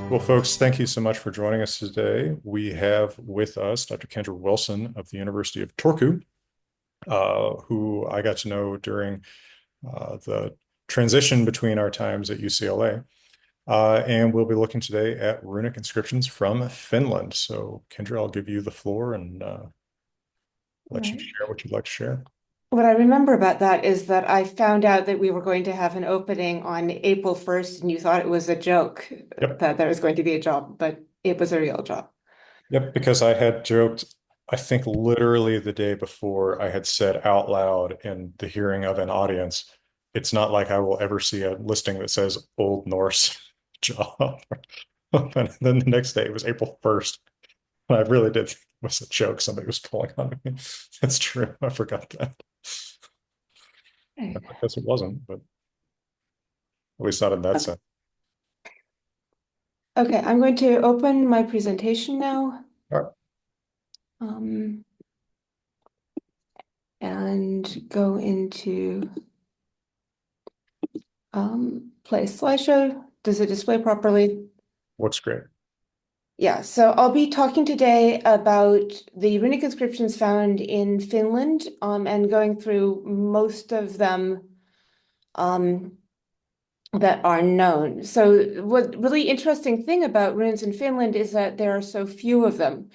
Well, folks, thank you so much for joining us today. We have with us Dr. Kendra Willson of the University of Turku, who I got to know during the transition between our times at UCLA. And we'll be looking today at runic inscriptions from Finland. So, Kendra, I'll give you the floor and let you share what you'd like to share. What I remember about that is that I found out that we were going to have an opening on April 1st, and you thought it was a joke that there was going to be a job, but it was a real job. Yep, because I had joked, I think literally the day before, I had said out loud in the hearing of an audience, it's not like I will ever see a listing that says Old Norse job. And then the next day it was April 1st. And I really did think it was a joke somebody was pulling on me. That's true. I forgot that. I guess it wasn't, but at least not in that sense. Okay, I'm going to open my presentation now. All right. And go into play slideshow. Does it display properly? Looks great. Yeah, so I'll be talking today about the runic inscriptions found in Finland, and going through most of them that are known. So what really interesting thing about runes in Finland is that there are so few of them.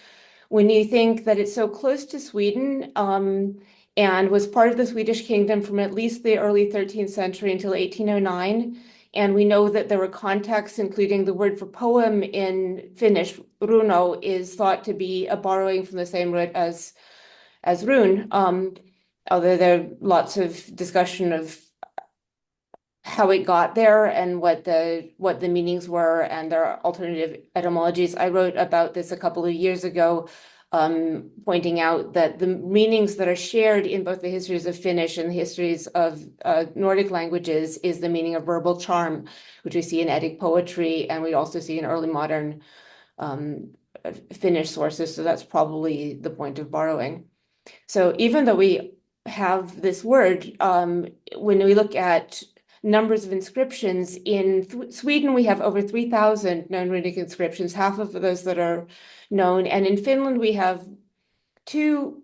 When you think that it's so close to Sweden, and was part of the Swedish kingdom from at least the early 13th century until 1809, and we know that there were contexts, including the word for poem in Finnish, runo, is thought to be a borrowing from the same root as rune, although there are lots of discussion of how it got there and what the meanings were, and there are alternative etymologies. I wrote about this a couple of years ago, pointing out that the meanings that are shared in both the histories of Finnish and the histories of Nordic languages is the meaning of verbal charm, which we see in Eddic poetry, and we also see in early modern Finnish sources. So that's probably the point of borrowing. So even though we have this word, when we look at numbers of inscriptions in Sweden, we have over 3,000 known runic inscriptions, half of those that are known. And in Finland, we have two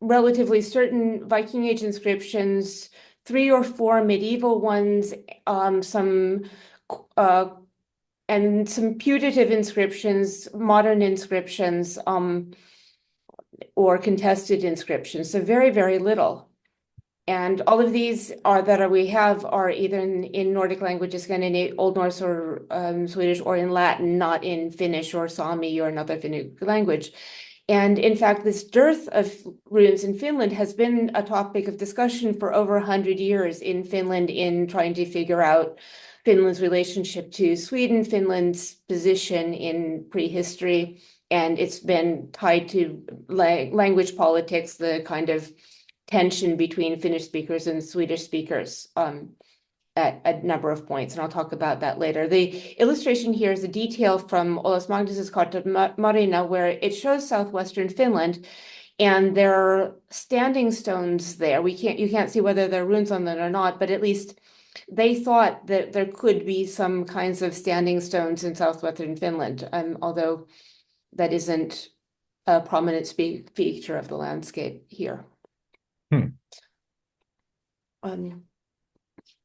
relatively certain Viking-Age inscriptions, 3 or 4 medieval ones, some putative inscriptions, modern inscriptions, or contested inscriptions. So very, very little. And all of these we have are either in Nordic languages, Scandinavian, Old Norse or Swedish, or in Latin, not in Finnish or Sami or another Finnish language. And in fact, this dearth of runes in Finland has been a topic of discussion for over 100 years in Finland, in trying to figure out Finland's relationship to Sweden, Finland's position in prehistory, and it's been tied to language politics, the kind of tension between Finnish speakers and Swedish speakers at a number of points, and I'll talk about that later. The illustration here is a detail from Olaus Magnus's Carta Marina, where it shows southwestern Finland, and there are standing stones there. You can't see whether there are runes on them or not, but at least they thought that there could be some kinds of standing stones in southwestern Finland, although that isn't a prominent feature of the landscape here.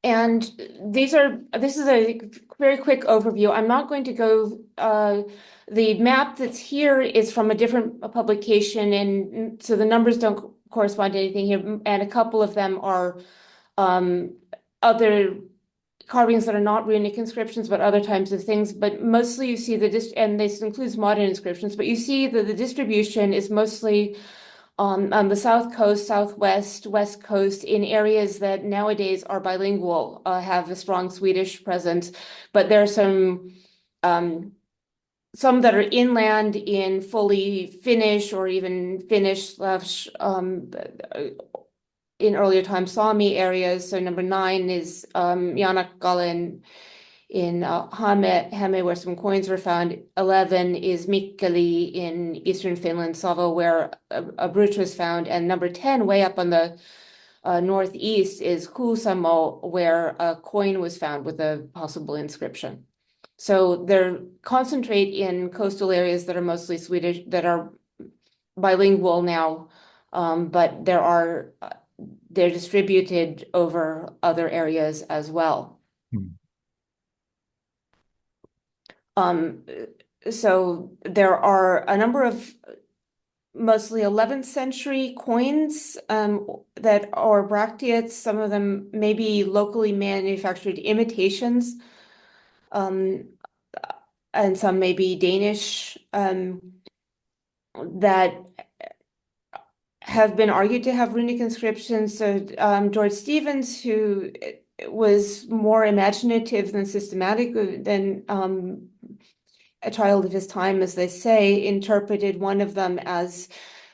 And this is a very quick overview. I'm not going to go, the map that's here is from a different publication, and so the numbers don't correspond to anything here, and a couple of them are other carvings that are not runic inscriptions, but other types of things. But mostly you see and this includes modern inscriptions, but you see that the distribution is mostly on the south coast, southwest, west coast, in areas that nowadays are bilingual, have a strong Swedish presence. But there are some some that are inland in fully Finnish or even Finnish slash in earlier time Sami areas. So number 9 is Jagiellonian in Häme, where some coins were found. 11 is Mikkeli in eastern Finland, Savo, where a brooch was found. And number 10, way up on the northeast, is Kuusamo, where a coin was found with a possible inscription. So they're concentrate in coastal areas that are mostly Swedish, that are bilingual now, but they're distributed over other areas as well. So there are a number of mostly 11th century coins that are bracteates. Some of them may be locally manufactured imitations, and some may be Danish, that have been argued to have runic inscriptions. So George Stevens, who was more imaginative than systematic, than a child of his time, as they say, interpreted one of them as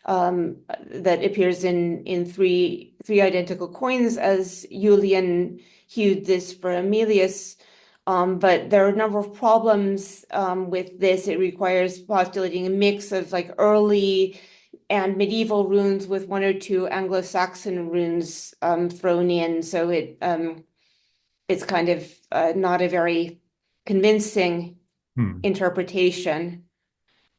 that appears in three identical coins as Julian hewed this for Emilius. But there are a number of problems with this. It requires postulating a mix of like early and medieval runes with 1 or 2 Anglo-Saxon runes thrown in. So it's kind of not a very convincing interpretation.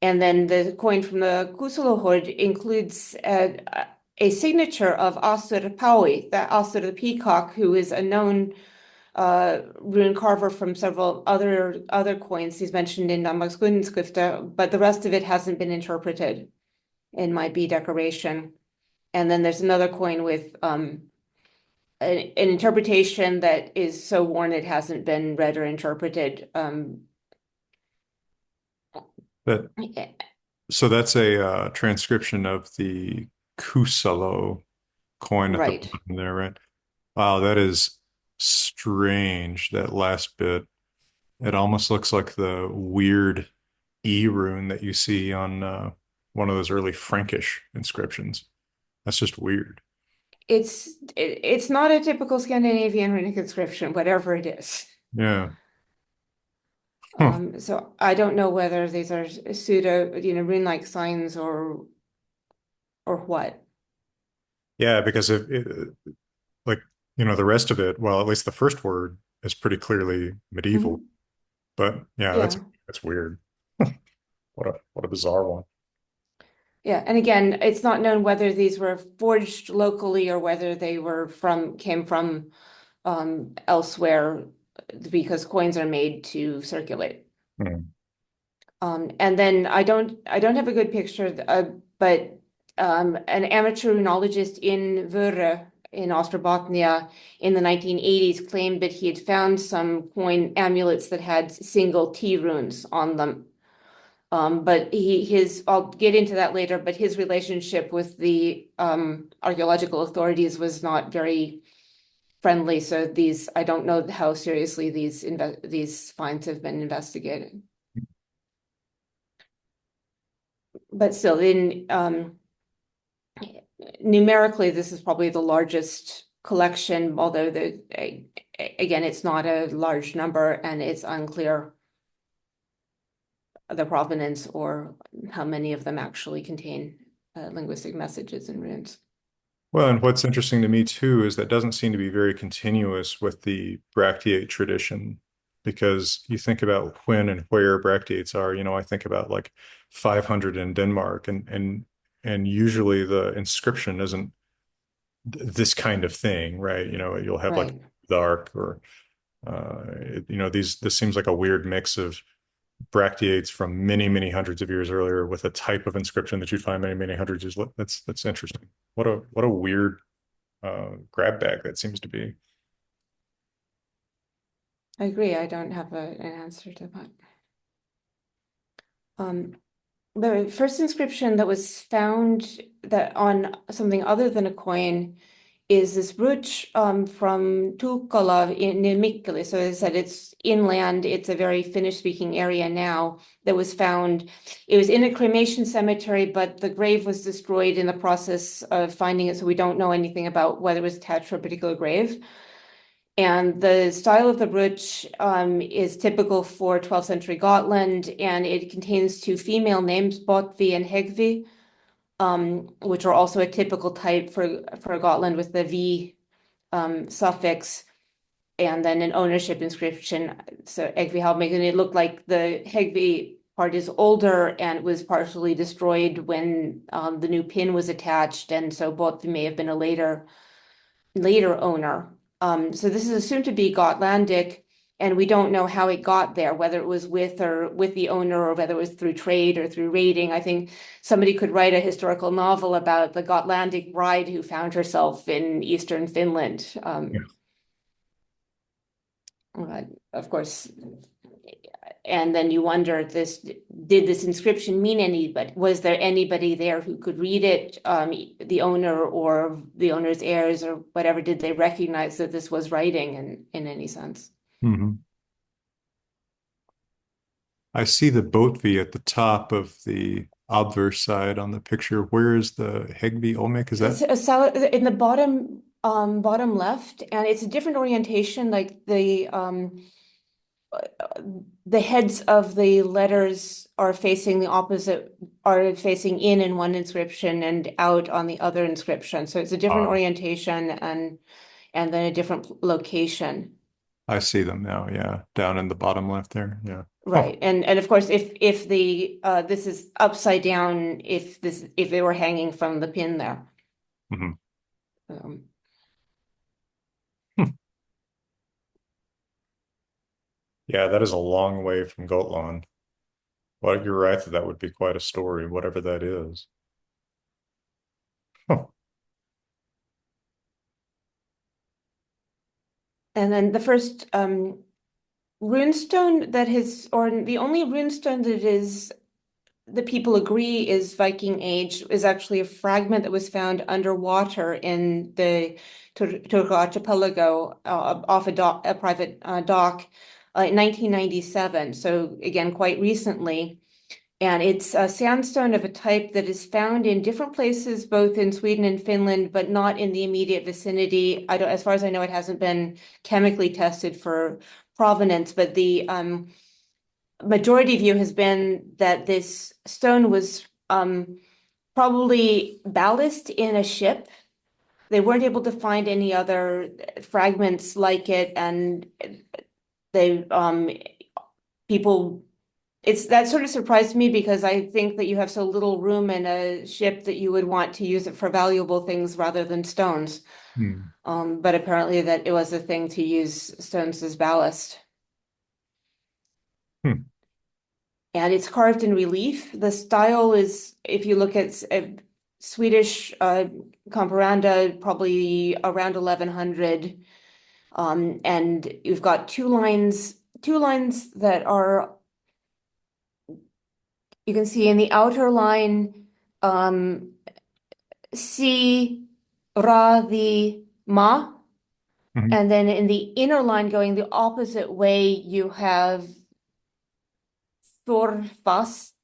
And then the coin from the Kuusalohod includes a signature of Asur Paui, the Asur the peacock, who is a known rune carver from several other coins. He's mentioned in Danmarkskunstenskrifter, but the rest of it hasn't been interpreted in my B decoration. And then there's another coin with an interpretation that is so worn it hasn't been read or interpreted. So that's a transcription of the Kusalo coin at the Right. bottom there, right? Wow, that is strange, that last bit. It almost looks like the weird E rune that you see on one of those early Frankish inscriptions. That's just weird. It's not a typical Scandinavian runic inscription, whatever it is. Yeah. Huh. So I don't know whether these are pseudo, rune-like signs or what. Yeah, because if like, the rest of it, well, at least the first word is pretty clearly medieval. But yeah, Yeah. that's weird. What a bizarre one. Yeah, and again, it's not known whether these were forged locally or whether they came from elsewhere, because coins are made to circulate. And then I don't have a good picture, but an amateur runologist in Vörå in Ostrobothnia in the 1980s claimed that he had found some coin amulets that had single T runes on them. But I'll get into that later, but his relationship with the archaeological authorities was not very friendly. So I don't know how seriously these finds have been investigated. But still, numerically, this is probably the largest collection, although again, it's not a large number and it's unclear the provenance or how many of them actually contain linguistic messages and runes. Well, and what's interesting to me too is that doesn't seem to be very continuous with the bracteate tradition, because you think about when and where bracteates are. I think about like 500 in Denmark, and usually the inscription isn't this kind of thing, right? You'll have like the arc or this seems like a weird mix of bracteates from many, many hundreds of years earlier with a type of inscription that you'd find many, many hundreds of years. That's interesting. What a weird grab bag that seems to be. I agree. I don't have an answer to that. The first inscription that was found that on something other than a coin is this brooch from Tuukkala near Mikkeli. So as I said, it's inland. It's a very Finnish-speaking area now that was found. It was in a cremation cemetery, but the grave was destroyed in the process of finding it. So we don't know anything about whether it was attached to a particular grave. And the style of the brooch is typical for 12th century Gotland, and it contains two female names, Botvi and Hegvi, which are also a typical type for Gotland with the V suffix, and then an ownership inscription. So Egvi Halmig, and it looked like the Hegvi part is older and was partially destroyed when the new pin was attached, and so Botvi may have been a later owner. So this is assumed to be Gotlandic, and we don't know how it got there, whether it was with the owner or whether it was through trade or through raiding. I think somebody could write a historical novel about the Gotlandic bride who found herself in eastern Finland. Of course, and then you wonder, did this inscription mean anybody? Was there anybody there who could read it? The owner or the owner's heirs or whatever, did they recognize that this was writing in any sense? I see the Botvi at the top of the obverse side on the picture. Where is the Hegvi Olmec? Is that? It's in the bottom left, and it's a different orientation, like the heads of the letters are facing the opposite, are facing in one inscription and out on the other inscription. So it's a different orientation and then a different location. I see them now. Yeah, down in the bottom left there. Yeah. Right. And of course, if the this is upside down, if they were hanging from the pin there. Yeah, that is a long way from Gotland. Well, you're right that would be quite a story, whatever that is. And then the first runestone or the only runestone that is, the people agree is Viking-Age, is actually a fragment that was found underwater in the Turku archipelago off a private dock in 1997. So again, quite recently. And it's a sandstone of a type that is found in different places, both in Sweden and Finland, but not in the immediate vicinity. As far as I know, it hasn't been chemically tested for provenance, but the majority view has been that this stone was probably ballast in a ship. They weren't able to find any other fragments like it, and that sort of surprised me, because I think that you have so little room in a ship that you would want to use it for valuable things rather than stones. But apparently that it was a thing to use stones as ballast. And it's carved in relief. The style is, if you look at Swedish comparanda, probably around 1100. And you've got two lines that are, you can see in the outer line, si, ra, the, ma. And then in the inner line going the opposite way, you have thor, fast.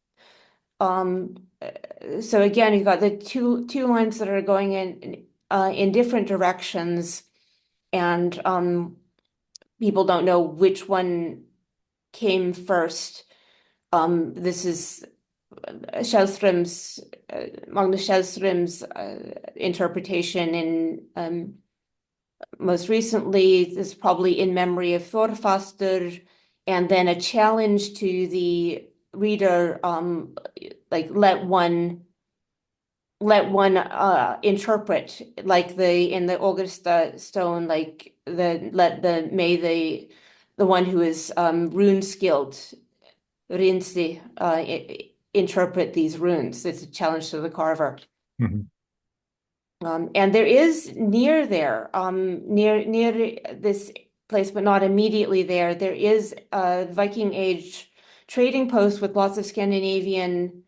So again, you've got the two lines that are going in different directions, and people don't know which one came first. This is Magnus Källström's interpretation in most recently, this is probably in memory of Thorfastur, and then a challenge to the reader, like let one interpret, like in the Augusta stone, like may the one who is rune skilled, Rinsi, interpret these runes. It's a challenge to the carver. And there is near this place, but not immediately there, there is a Viking Age trading post with lots of Scandinavian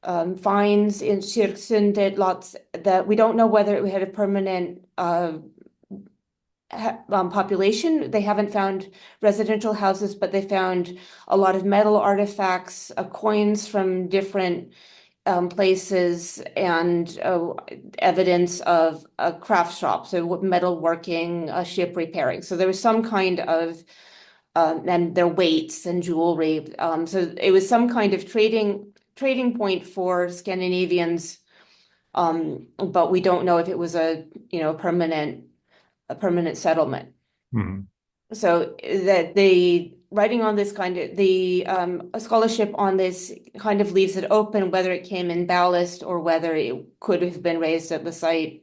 finds in Kyrksund that lots that we don't know whether it had a permanent population. They haven't found residential houses, but they found a lot of metal artifacts, coins from different places, and evidence of a craft shop, so metal working, ship repairing. So there was some kind of and their weights and jewelry. So it was some kind of trading point for Scandinavians, but we don't know if it was a permanent settlement. Mhm. So that the writing on this kind of a scholarship on this kind of leaves it open whether it came in ballast or whether it could have been raised at the site,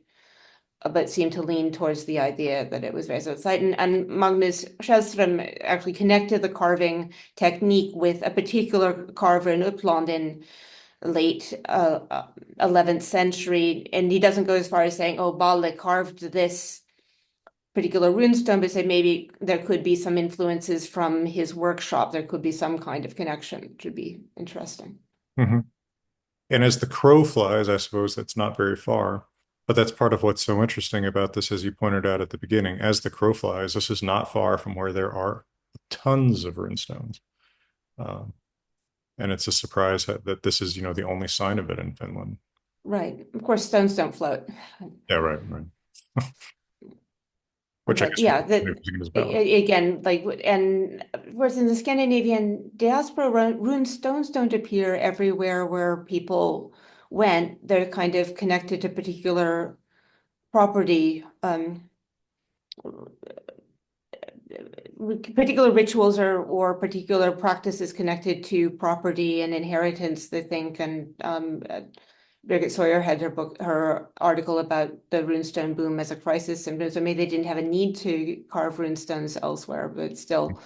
but seemed to lean towards the idea that it was raised at the site. And Magnus Källström actually connected the carving technique with a particular carver in Uppland in late 11th century. And he doesn't go as far as saying, oh, Balle carved this particular runestone, but say maybe there could be some influences from his workshop. There could be some kind of connection, which would be interesting. Mhm. And as the crow flies, I suppose that's not very far. But that's part of what's so interesting about this, as you pointed out at the beginning. As the crow flies, this is not far from where there are tons of runestones. Um, and it's a surprise that this is, the only sign of it in Finland. Right. Of course, stones don't float. Yeah, right, right. Which I But guess yeah, we're using as balance. again, and whereas in the Scandinavian diaspora, rune stones don't appear everywhere where people went. They're kind of connected to particular property, particular rituals or particular practices connected to property and inheritance, they think. And Birgit Sawyer had her article about the runestone boom as a crisis symptom. So maybe they didn't have a need to carve runestones elsewhere, but still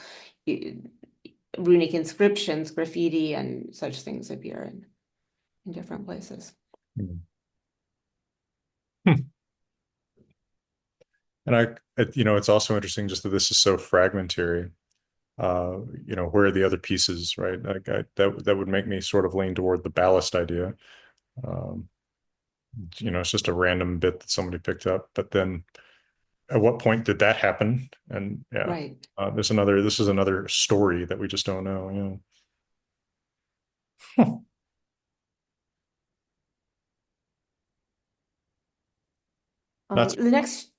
runic inscriptions, graffiti, and such things appear in different places. Hmm. And it's also interesting just that this is so fragmentary. Where are the other pieces, right? That would make me sort of lean toward the ballast idea. Um, it's just a random bit that somebody picked up, but then at what point did that happen? And yeah, Right. this is another story that we just don't know. Yeah. Not The next,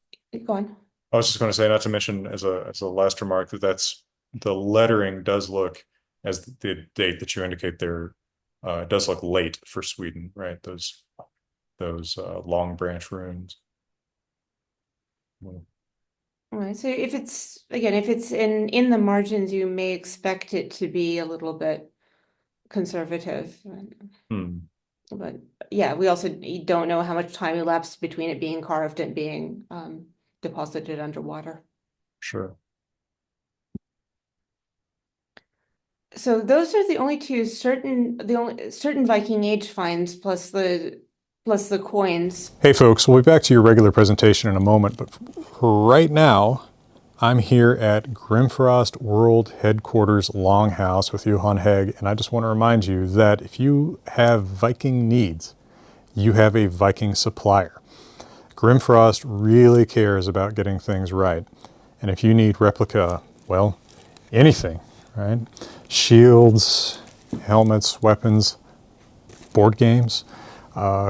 go on. I was just going to say, not to mention as a last remark, that's the lettering does look, as the date that you indicate there, it does look late for Sweden, right? Those long branch runes. Well, Right. So if it's in the margins, you may expect it to be a little bit conservative. hmm, But yeah, we also don't know how much time elapsed between it being carved and being deposited underwater. sure. So those are the only certain Viking Age finds plus the coins. Hey folks, we'll be back to your regular presentation in a moment, but right now I'm here at Grimfrost World Headquarters Longhouse with Johan Hegg, and I just want to remind you that if you have Viking needs, you have a Viking supplier. Grimfrost really cares about getting things right, and if you need replica, well, anything, right? Shields, helmets, weapons, board games,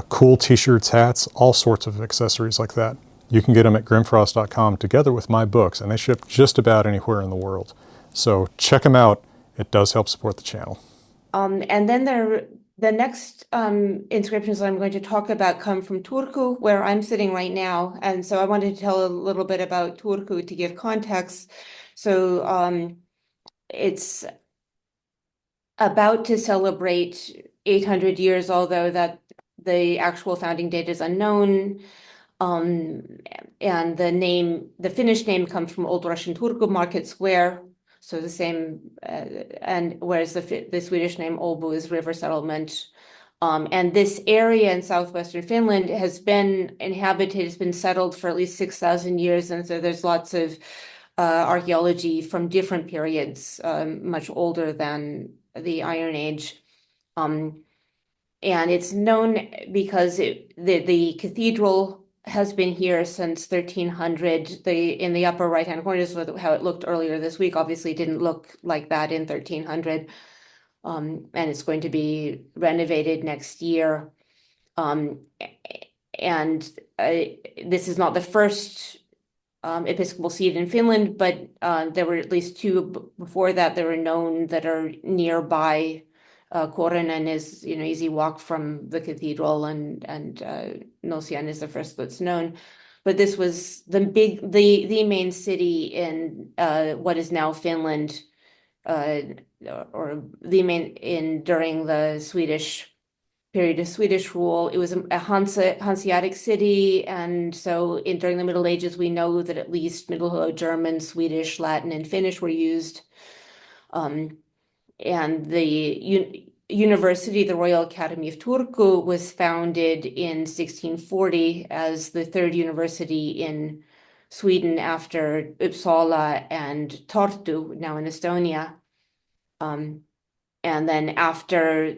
cool t-shirts, hats, all sorts of accessories like that. You can get them at grimfrost.com together with my books, and they ship just about anywhere in the world. So check them out. It does help support the channel. And then the next inscriptions I'm going to talk about come from Turku, where I'm sitting right now. And so I wanted to tell a little bit about Turku to give context. So it's about to celebrate 800 years, although that the actual founding date is unknown. And the Finnish name comes from Old Russian Turku, Market Square. So the same, and whereas the Swedish name Åbo is river settlement. And this area in southwestern Finland has been inhabited, has been settled for at least 6,000 years. And so there's lots of archaeology from different periods, much older than the Iron Age. And it's known because the cathedral has been here since 1300. In the upper right-hand corner is how it looked earlier this week. Obviously, it didn't look like that in 1300. And it's going to be renovated next year. And this is not the first episcopal seat in Finland, but there were at least two before that that were known that are nearby. Korinen is, easy walk from the cathedral, and Nosian is the first that's known. But this was the main city in what is now Finland, or the main during the Swedish period of Swedish rule. It was a Hanseatic city, and so during the Middle Ages, we know that at least Middle German, Swedish, Latin, and Finnish were used. And the university, the Royal Academy of Turku, was founded in 1640 as the third university in Sweden after Uppsala and Tartu, now in Estonia. And then after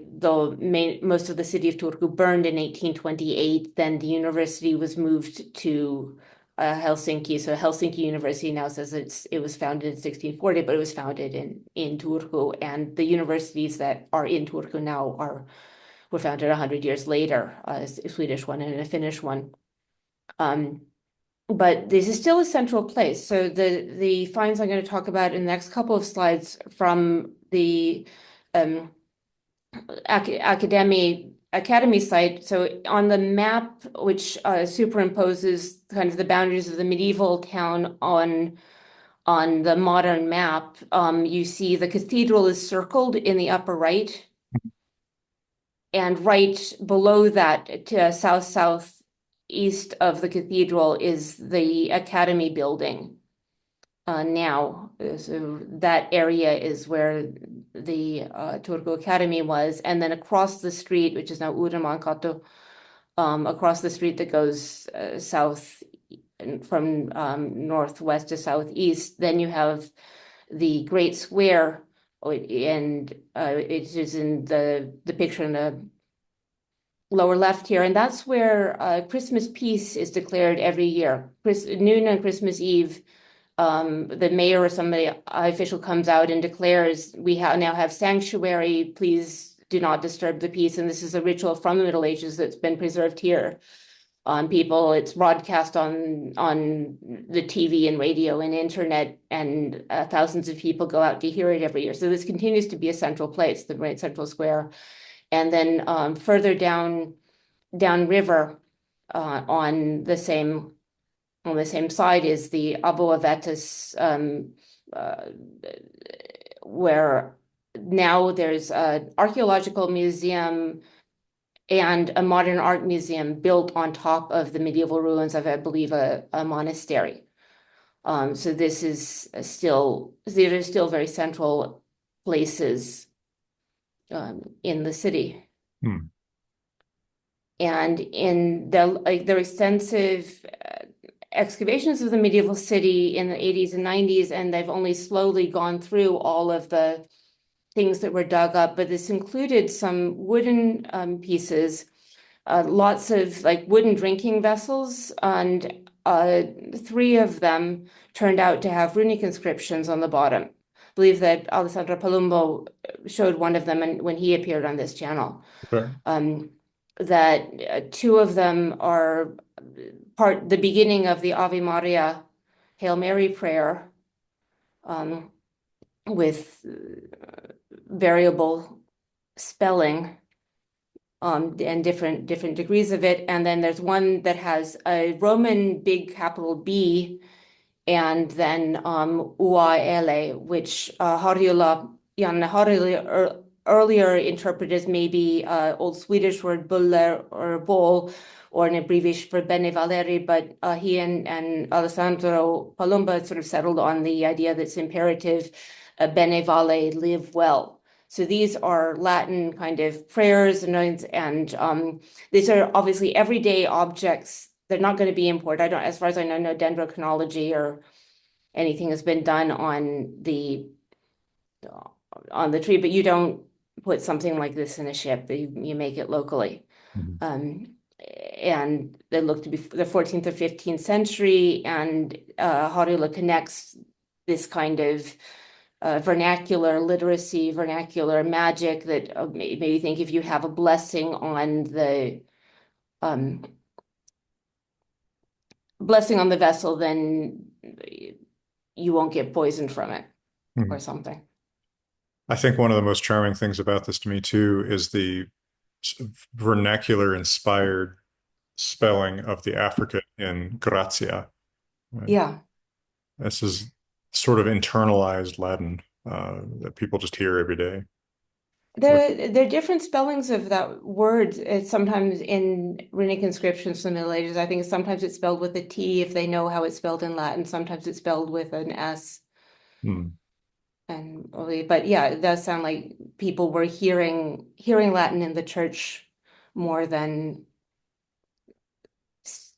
most of the city of Turku burned in 1828, then the university was moved to Helsinki. So Helsinki University now says it was founded in 1640, but it was founded in Turku. And the universities that are in Turku now were founded 100 years later, a Swedish one and a Finnish one. But this is still a central place. So the finds I'm going to talk about in the next couple of slides from the academy site. So on the map, which superimposes kind of the boundaries of the medieval town on the modern map, you see the cathedral is circled in the upper right. And right below that, to southeast of the cathedral, is the academy building. Now, so that area is where the Turku Academy was, and then across the street, which is now Uudenmaankatu, across the street that goes south from northwest to southeast, then you have the Great Square, and it is in the picture in the lower left here, and that's where Christmas peace is declared every year. Noon on Christmas Eve, the mayor or somebody official comes out and declares, we now have sanctuary, please do not disturb the peace. And this is a ritual from the Middle Ages that's been preserved here. It's broadcast on the TV and radio and internet, and thousands of people go out to hear it every year. So this continues to be a central place, the Great Central Square. And then further downriver on the same side is the Aboavetus, where now there's an archaeological museum and a modern art museum built on top of the medieval ruins of, I believe, a monastery. So these are still very central places in the city. And in there are extensive excavations of the medieval city in the 80s and 90s, and they've only slowly gone through all of the things that were dug up, but this included some wooden pieces, lots of wooden drinking vessels, and 3 of them turned out to have runic inscriptions on the bottom. I believe that Alessandro Palumbo showed one of them when he appeared on this channel. Sure. That 2 of them are the beginning of the Ave Maria, Hail Mary prayer, with variable spelling, and different degrees of it. And then there's one that has a Roman big capital B, and then UAL, which Janne Harjula earlier interpreted as maybe Old Swedish word buller or bowl, or an abbreviation for Bene Valeri, but he and Alessandro Palumba sort of settled on the idea that's imperative, Bene Vale, live well. So these are Latin kind of prayers, and these are obviously everyday objects. They're not going to be imported. As far as I know, no dendrochronology or anything has been done on the tree, but you don't put something like this in a ship. You make it locally. Mhm. And they look to be the 14th or 15th century, and Harila connects this kind of vernacular literacy, vernacular magic that maybe think if you have a blessing on the um, vessel, then you won't get poisoned from it or Mhm. something. I think one of the most charming things about this to me too is the vernacular inspired spelling of the affricate in Grazia. Right? Yeah. This is sort of internalized Latin that people just hear every day. Which, There are different spellings of that word. It's sometimes in runic inscriptions from the Middle Ages. I think sometimes it's spelled with a T if they know how it's spelled in Latin. Sometimes it's spelled with an S. hmm, But yeah, it does sound like people were hearing Latin in the church more than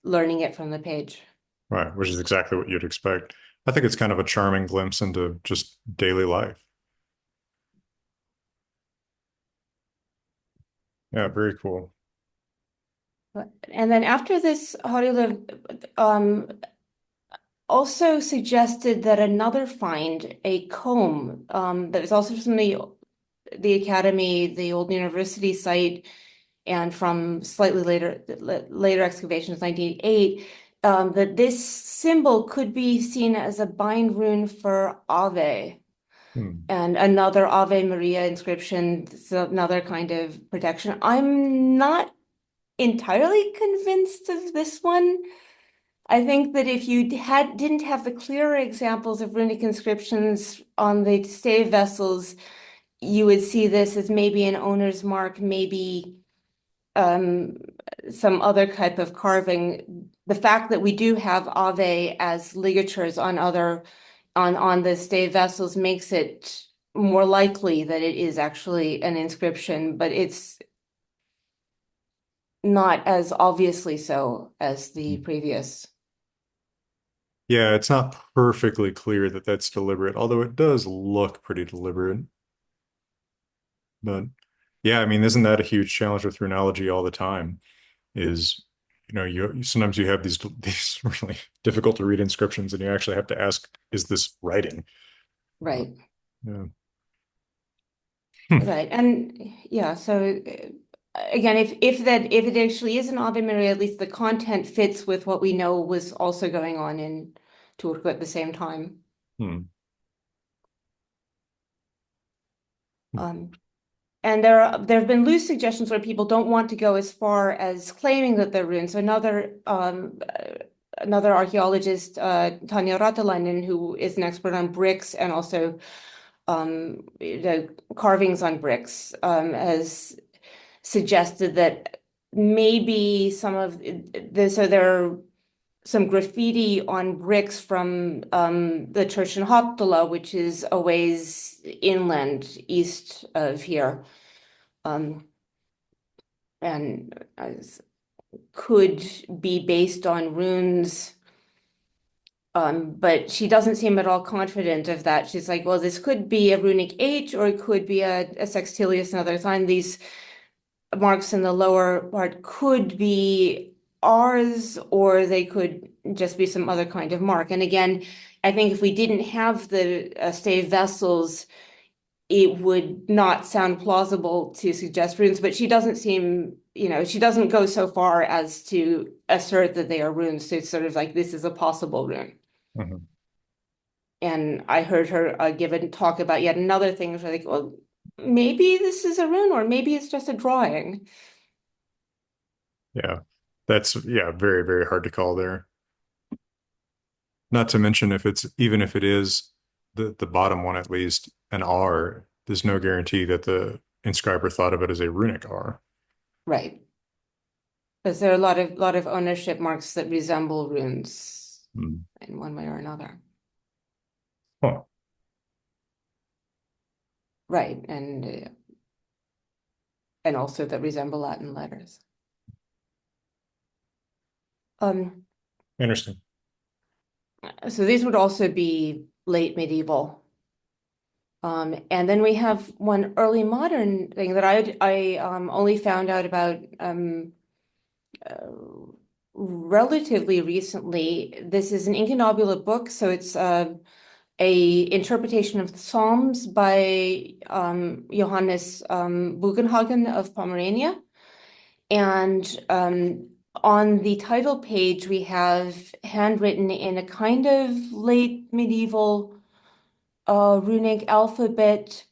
learning it from the page. right, which is exactly what you'd expect. I think it's kind of a charming glimpse into just daily life. Yeah, very cool. And then after this, Harila also suggested that another find, a comb, that was also from the academy, the old university site, and from slightly later excavations, 1908, that this symbol could be seen as a bind rune for Ave. Hmm. And another Ave Maria inscription, so another kind of protection. I'm not entirely convinced of this one. I think that if you didn't have the clearer examples of runic inscriptions on the stave vessels, you would see this as maybe an owner's mark, maybe um, some other type of carving. The fact that we do have Ave as ligatures on the stave vessels makes it more likely that it is actually an inscription, but it's not as obviously so as the previous. Yeah, it's not perfectly clear that that's deliberate, although it does look pretty deliberate. But yeah, I mean, isn't that a huge challenge with runology all the time? Is you sometimes you have these really difficult to read inscriptions, and you actually have to ask, is this writing? Uh, Right. yeah. Hmm. Right. And yeah, so again, if it actually is an Ave Maria, at least the content fits with what we know was also going on in Turku at the same time. Hmm. Um, and there have been loose suggestions where people don't want to go as far as claiming that they're runes. So another archaeologist, Tanya Ratalainen, who is an expert on bricks and also the carvings on bricks, has suggested that maybe so there are some graffiti on bricks from the church in Hiittinen, which is a ways inland east of here. Um, and could be based on runes. But she doesn't seem at all confident of that. She's like, well, this could be a runic H or it could be a sextilius another time. These marks in the lower part could be ours, or they could just be some other kind of mark. And again, I think if we didn't have the stave vessels, it would not sound plausible to suggest runes, but she doesn't seem, she doesn't go so far as to assert that they are runes. So it's sort of like this is a possible rune. Mhm. And I heard her give a talk about yet another thing. So like, well, maybe this is a rune, or maybe it's just a drawing. Yeah, that's yeah, very, very hard to call there. Not to mention even if it is the bottom one at least an R, there's no guarantee that the inscriber thought of it as a runic R. Right. Because there are a lot of ownership marks that resemble runes Hmm. in one way or another. Huh. Right. And also that resemble Latin letters. Um, Interesting. so these would also be late medieval. And then we have one early modern thing that I only found out about uh, relatively recently. This is an incunabula book, so it's a interpretation of the Psalms by Johannes Bugenhagen of Pomerania. And on the title page, we have handwritten in a kind of late medieval runic alphabet,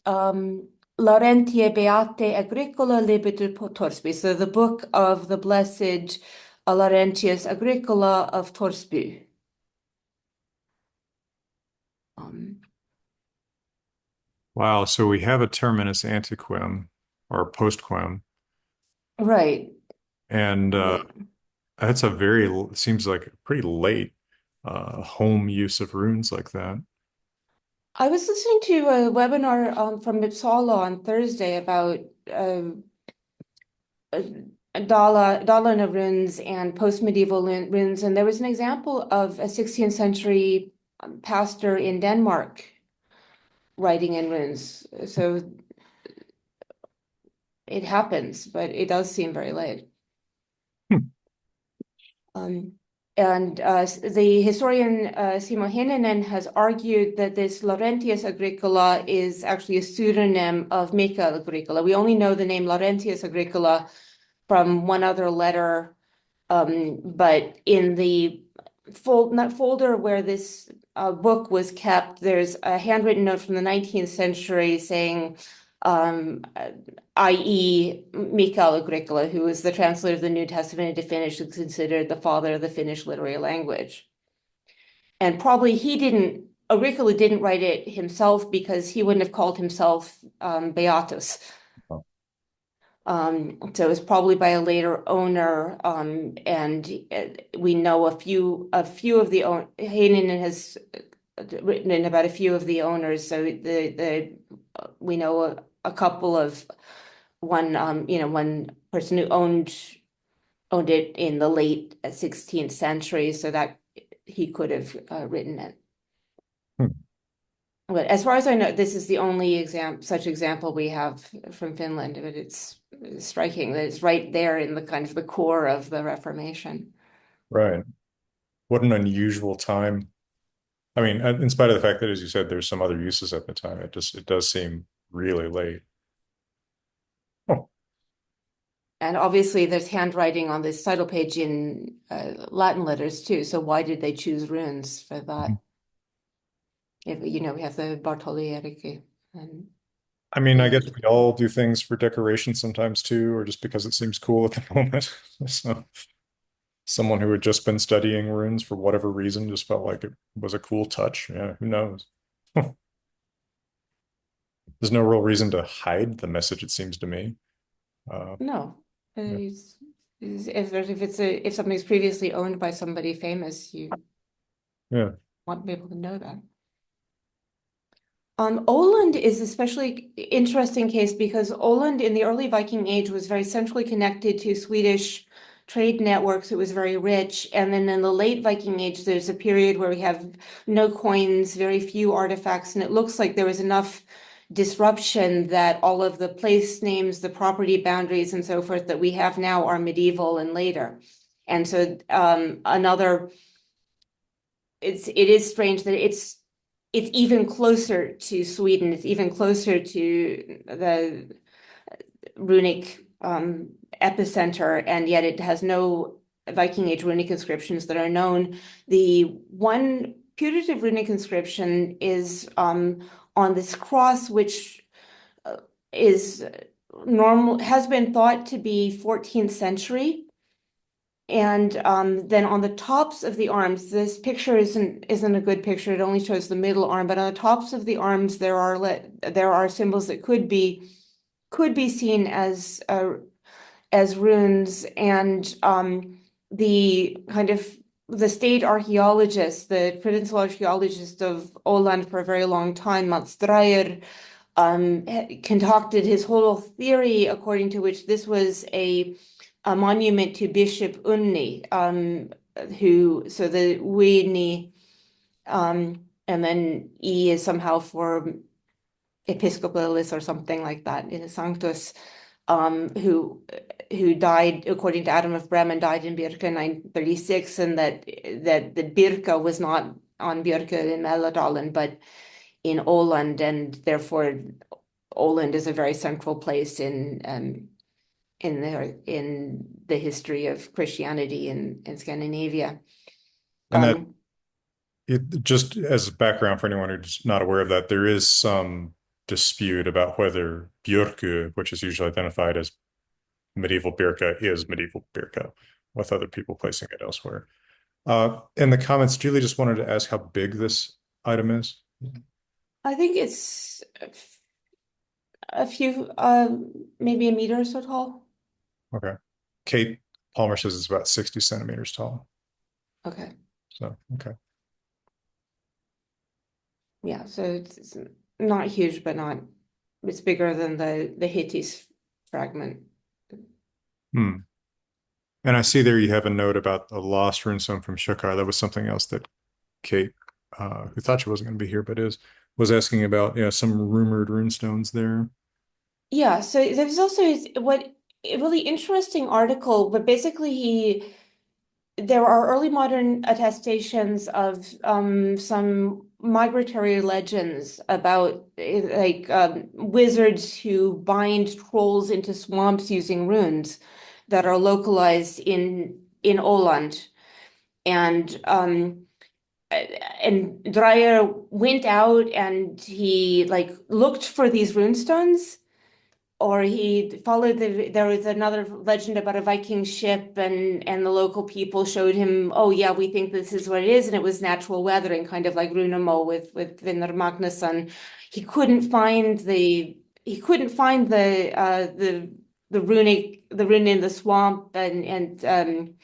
Laurentiae Beate Agricola Libitur Torsby. So the book of the blessed Laurentius Agricola of Torsby. Wow. So we have a terminus antequem or postquem, Right. and that's a very seems like a pretty late home use of runes like that. I was listening to a webinar from Uppsala on Thursday about Dalarna runes and post-medieval runes, and there was an example of a 16th century pastor in Denmark writing in runes. So it happens, but it does seem very late. Um, and the historian Simo Hiittinen has argued that this Laurentius Agricola is actually a pseudonym of Mikael Agricola. We only know the name Laurentius Agricola from one other letter, but in the folder where this book was kept, there's a handwritten note from the 19th century saying, i.e. Mikael Agricola, who was the translator of the New Testament into Finnish, is considered the father of the Finnish literary language. And probably Agricola didn't write it himself because he wouldn't have called himself Beatus. So it was probably by a later owner, and we know a few of the Heinonen has written in about a few of the owners. So we know a couple of one one person who owned it in the late 16th century, so that he could have written it. But as far as I know, this is the only such example we have from Finland, but it's striking that it's right there in the kind of the core of the Reformation. Right. What an unusual time. I mean, in spite of the fact that, as you said, there's some other uses at the time, it does seem really late. Oh, And obviously there's handwriting on this title page in Latin letters too. So why did they choose runes for that? If, we have the Bartoli Erike and I mean, I guess we all do things for decoration sometimes too, or just because it seems cool at the moment. So someone who had just been studying runes for whatever reason just felt like it was a cool touch. Yeah, who knows? There's no real reason to hide the message, it seems to me. no. Yeah. If something's previously owned by somebody famous, you Yeah. want people to know that. Åland is especially interesting case because Åland in the early Viking Age was very centrally connected to Swedish trade networks. It was very rich. And then in the late Viking Age, there's a period where we have no coins, very few artifacts, and it looks like there was enough disruption that all of the place names, the property boundaries and so forth that we have now are medieval and later. And so it is strange that it's even closer to Sweden. It's even closer to the runic epicenter, and yet it has no Viking Age runic inscriptions that are known. The one putative runic inscription is on this cross, which is has been thought to be 14th century. And then on the tops of the arms, this picture isn't a good picture. It only shows the middle arm, but on the tops of the arms there are symbols that could be seen as runes. And the kind of the state archaeologist, the provincial archaeologist of Åland for a very long time, Mats Dreyer, concocted his whole theory according to which this was a monument to Bishop Unni, so the Uini, and then E is somehow for Episcopalis or something like that, in a Sanctus, who died, according to Adam of Bremen, died in Birka in 936, and that the Birka was not on Birka in Mälardalen, but in Åland, and therefore Åland is a very central place in the history of Christianity in Scandinavia. And that just as background for anyone who's not aware of that, there is some dispute about whether Björku, which is usually identified as medieval Birka, is medieval Birka, with other people placing it elsewhere. In the comments, Julie just wanted to ask how big this item is. I think it's a few, maybe a meter or so tall. Okay. Kate Palmer says it's about 60 centimeters tall. Okay. So, okay. Yeah, so it's not huge, but it's bigger than the Hittite fragment. Hmm. And I see there you have a note about a lost runestone from Shukar. That was something else that Kate, who thought she wasn't going to be here, but was asking about, some rumored runestones there. Yeah, so there's also a really interesting article, but basically there are early modern attestations of some migratory legends about wizards who bind trolls into swamps using runes that are localized in Åland. And Dreyer went out and he looked for these runestones, or he followed there was another legend about a Viking ship, and the local people showed him, oh yeah, we think this is what it is, and it was natural weathering, kind of like Runemo with Vinnar Magnusson. He couldn't find the the rune in the swamp, and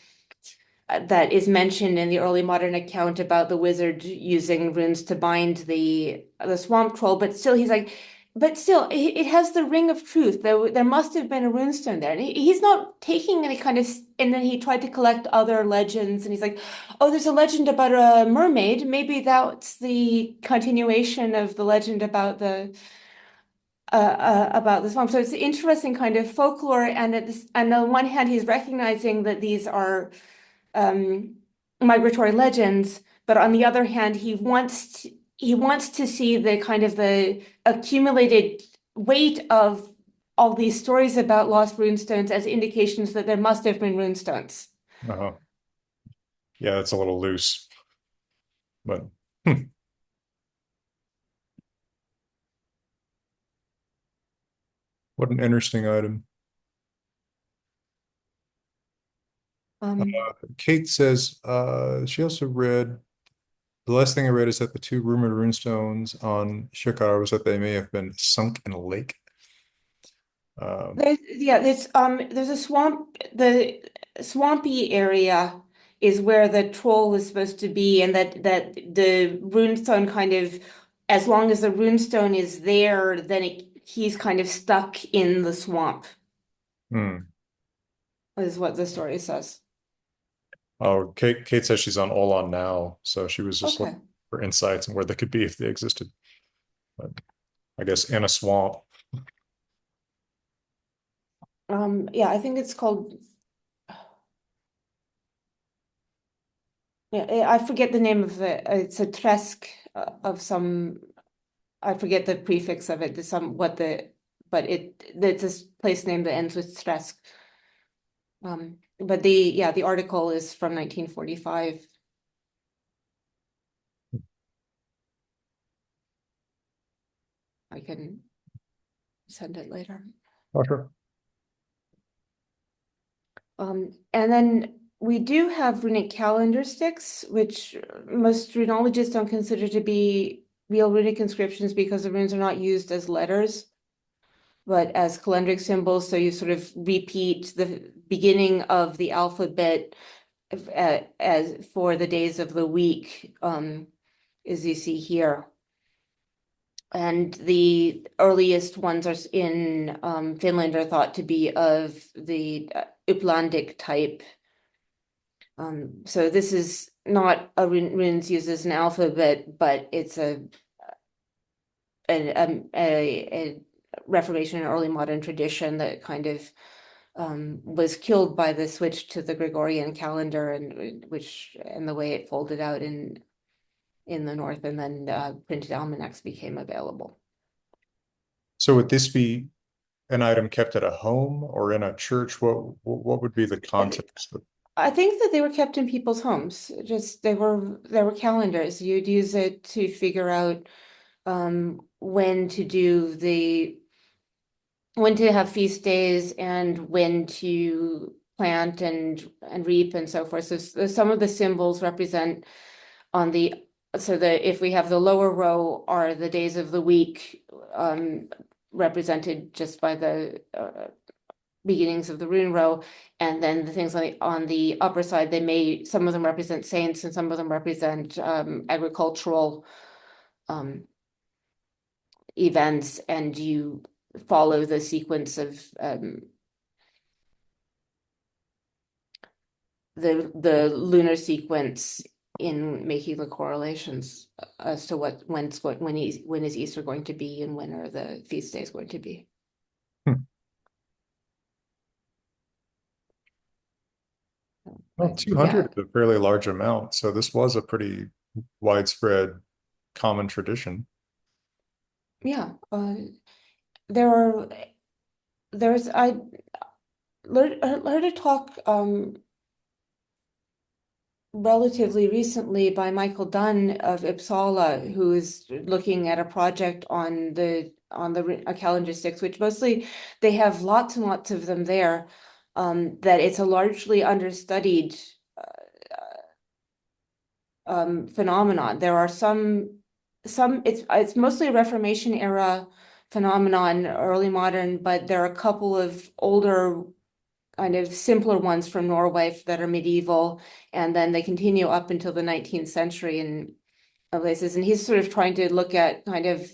that is mentioned in the early modern account about the wizard using runes to bind the swamp troll. But still, he's like, but still, it has the ring of truth. There must have been a runestone there. And he's not taking any kind of, and then he tried to collect other legends, and he's like, oh, there's a legend about a mermaid. Maybe that's the continuation of the legend about the swamp. So it's interesting kind of folklore, and on the one hand, he's recognizing that these are migratory legends, but on the other hand, he wants to see the kind of the accumulated weight of all these stories about lost runestones as indications that there must have been runestones. Uh-huh. Yeah, that's a little loose, but hmm. What an interesting item. Kate says she also read the last thing I read is that the two rumored runestones on Shikar was that they may have been sunk in a lake. There's a swamp. The swampy area is where the troll was supposed to be, and that the runestone kind of, as long as the runestone is there, then he's kind of stuck in the swamp, Hmm. is what the story says. Oh, Kate says she's on Olan now, so she was just Okay. looking for insights and where they could be if they existed. But I guess in a swamp. Yeah, I think it's called. Yeah, I forget the name of it. It's a tresk of some. I forget the prefix of it. But it's a place name that ends with tresk. But the article is from 1945. I can send it later. Oh, sure. And then we do have runic calendar sticks, which most runologists don't consider to be real runic inscriptions because the runes are not used as letters, but as calendric symbols. So you sort of repeat the beginning of the alphabet as for the days of the week, as you see here. And the earliest ones are in Finland are thought to be of the Upplandic type. So this is not a runes used as an alphabet, but it's a a Reformation and early modern tradition that kind of was killed by the switch to the Gregorian calendar, and the way it folded out in the north, and then printed almanacs became available. So would this be an item kept at a home or in a church? What would be the context of? I think that they were kept in people's homes. Just they were calendars. You'd use it to figure out when to have feast days and when to plant and reap and so forth. So some of the symbols represent if we have the lower row are the days of the week, represented just by the beginnings of the rune row, and then the things on the upper side, some of them represent saints and some of them represent agricultural events, and you follow the sequence of the lunar sequence in making the correlations as to when is Easter going to be and when are the feast days going to be. Well, 200 is a fairly large amount, so this was a pretty widespread common tradition. Yeah, I heard a talk relatively recently by Michael Dunn of Uppsala, who is looking at a project on a calendar sticks, which mostly they have lots and lots of them there. That it's a largely understudied phenomenon. There are it's mostly a Reformation era phenomenon, early modern, but there are a couple of older kind of simpler ones from Norway that are medieval, and then they continue up until the 19th century in places. And he's sort of trying to look at kind of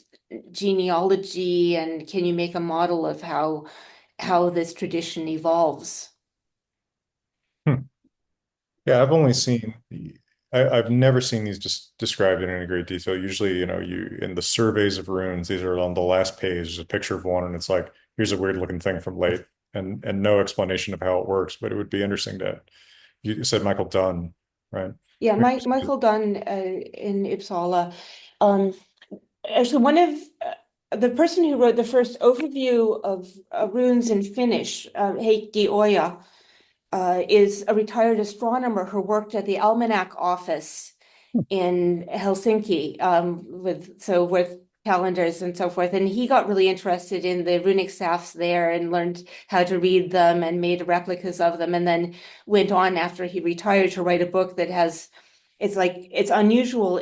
genealogy and can you make a model of how this tradition evolves. Yeah, I've never seen these just described in any great detail. Usually, you in the surveys of runes, these are on the last page, there's a picture of one, and it's like, here's a weird looking thing from late, and no explanation of how it works. But it would be interesting you said Michael Dunn, right? Yeah, Michael Dunn in Uppsala. Actually, one of the person who wrote the first overview of runes in Finnish, Heikki Oja, is a retired astronomer who worked at the almanac office in Helsinki, with calendars and so forth. And he got really interested in the runic staffs there and learned how to read them and made replicas of them, and then went on after he retired to write a book that it's unusual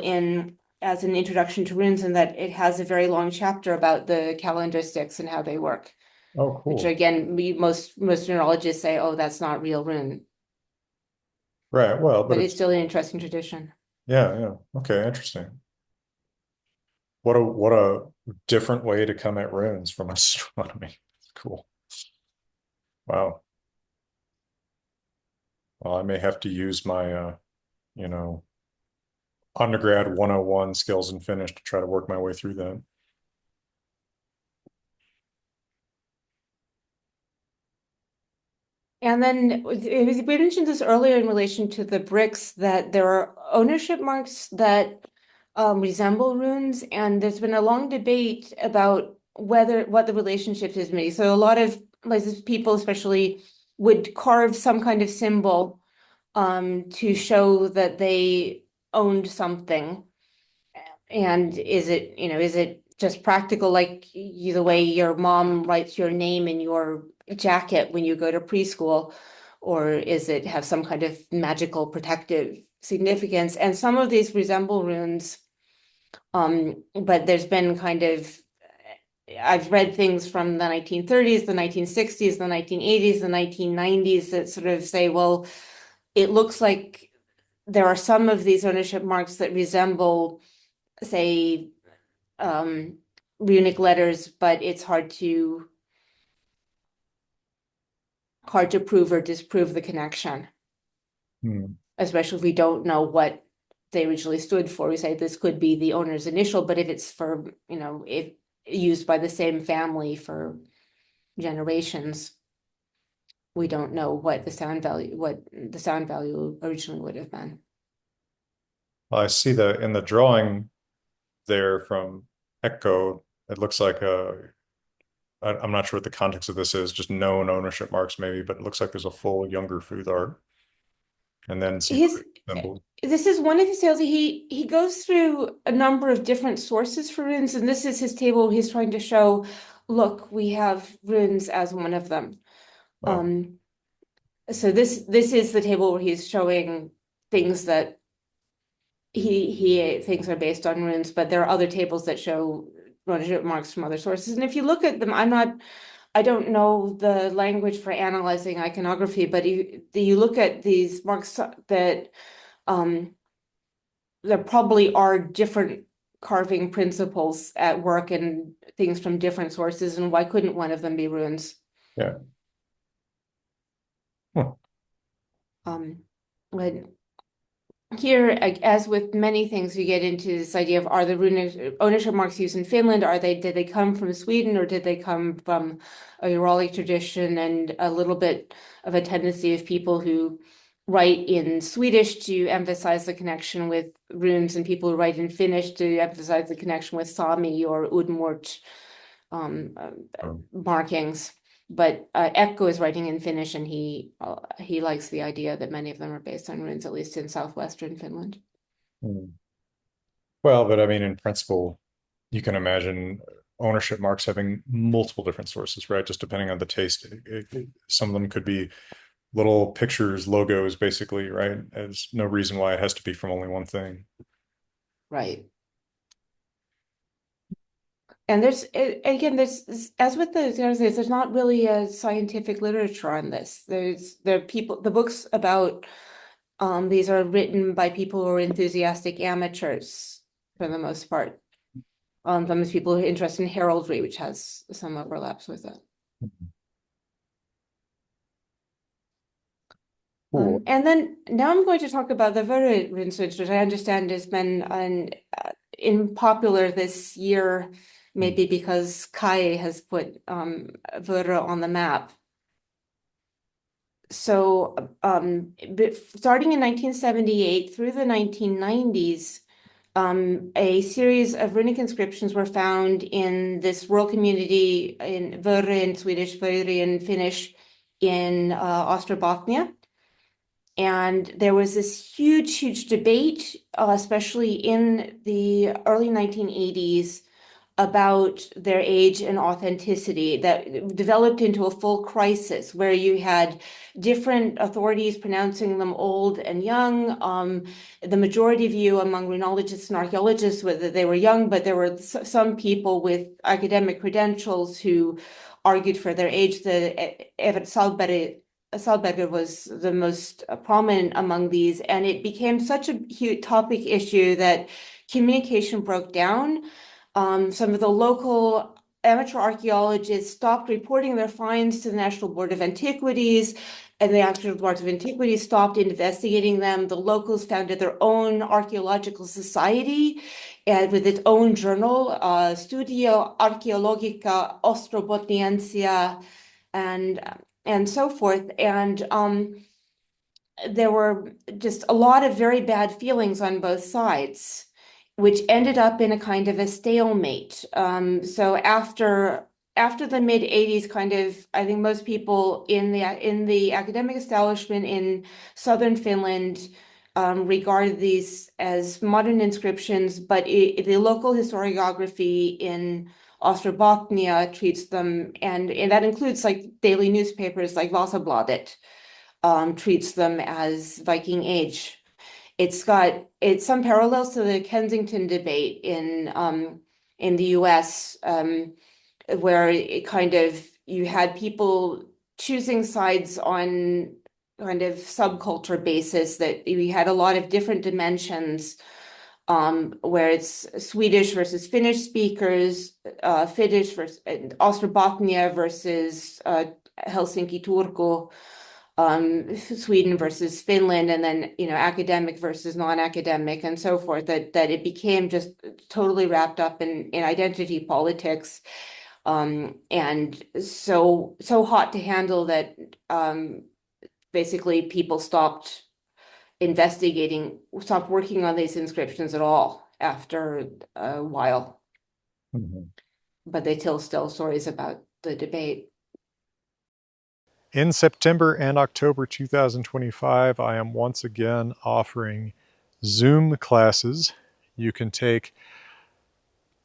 as an introduction to runes in that it has a very long chapter about the calendar sticks and how they work. Oh, cool. Which again, most neurologists say, oh, that's not real rune. Right. Well, but it's still an interesting tradition. Yeah. Okay, interesting. What a different way to come at runes from astronomy. Cool. Wow. Well, I may have to use my undergrad 101 skills in Finnish to try to work my way through that. And then we mentioned this earlier in relation to the bricks, that there are ownership marks that resemble runes, and there's been a long debate about what the relationship is made. So a lot of places, people especially would carve some kind of symbol to show that they owned something. And is it just practical, like the way your mom writes your name in your jacket when you go to preschool, or is it have some kind of magical protective significance? And some of these resemble runes, but there's been I've read things from the 1930s, the 1960s, the 1980s, the 1990s that sort of say, well, it looks like there are some of these ownership marks that resemble, say, runic letters, but it's hard to prove or disprove the connection. Especially if we don't know what they originally stood for. We say this could be the owner's initial, but if it's for, if used by the same family for generations. We don't know what the sound value originally would have been. I see that in the drawing there from Echo, it looks like I'm not sure what the context of this is, just known ownership marks maybe, but it looks like there's a full younger Futhark and then some symbols. This is one of his tales. He goes through a number of different sources for runes, and this is his table. He's trying to show, look, we have runes as one of them. Oh. So this is the table where he's showing things that he thinks are based on runes, but there are other tables that show ownership marks from other sources. And if you look at them, I don't know the language for analyzing iconography, but you look at these marks that there probably are different carving principles at work and things from different sources, and why couldn't one of them be runes? Yeah. Huh. But here, as with many things, we get into this idea of, are the rune ownership marks used in Finland? Did they come from Sweden, or did they come from a Uralic tradition, and a little bit of a tendency of people who write in Swedish to emphasize the connection with runes, and people who write in Finnish to emphasize the connection with Sami or Udmurt markings. But Echo is writing in Finnish, and he likes the idea that many of them are based on runes, at least in southwestern Finland. Well, but I mean, in principle, you can imagine ownership marks having multiple different sources, right? Just depending on the taste. Some of them could be little pictures, logos, basically, right? There's no reason why it has to be from only one thing. Right. And there's as with there's not really a scientific literature on this. The books about these are written by people who are enthusiastic amateurs for the most part. Some people who are interested in heraldry, which has some overlaps with it. Cool. And then now I'm going to talk about the Vörå rune switch, which I understand has been in popular this year, maybe because Kai has put Vörå on the map. So starting in 1978 through the 1990s, a series of runic inscriptions were found in this rural community in Vörå in Swedish, Vöyri in Finnish, in Ostrobothnia. And there was this huge debate, especially in the early 1980s, about their age and authenticity that developed into a full crisis where you had different authorities pronouncing them old and young. The majority view among runologists and archaeologists was that they were young, but there were some people with academic credentials who argued for their age. Evert Salberger was the most prominent among these, and it became such a huge topic issue that communication broke down. Some of the local amateur archaeologists stopped reporting their finds to the National Board of Antiquities, and the National Board of Antiquities stopped investigating them. The locals founded their own archaeological society, and with its own journal, Studio Archaeologica Ostrobotniensia, and so forth. And there were just a lot of very bad feelings on both sides, which ended up in a kind of a stalemate. So after the mid 80s, kind of, I think most people in the academic establishment in southern Finland regard these as modern inscriptions, but the local historiography in Ostrobothnia treats them, and that includes like daily newspapers like Vasabladet, treats them as Viking-Age. It's some parallels to the Kensington debate in the US, where it kind of, you had people choosing sides on kind of subculture basis, that we had a lot of different dimensions, where it's Swedish versus Finnish speakers, Finnish versus Ostrobothnia versus Helsinki, Turku, Sweden versus Finland, and then, academic versus non-academic and so forth, that it became just totally wrapped up in identity politics. And so hot to handle that basically people stopped working on these inscriptions at all after a while. Mhm. But they tell still stories about the debate. In September and October 2025, I am once again offering Zoom classes. You can take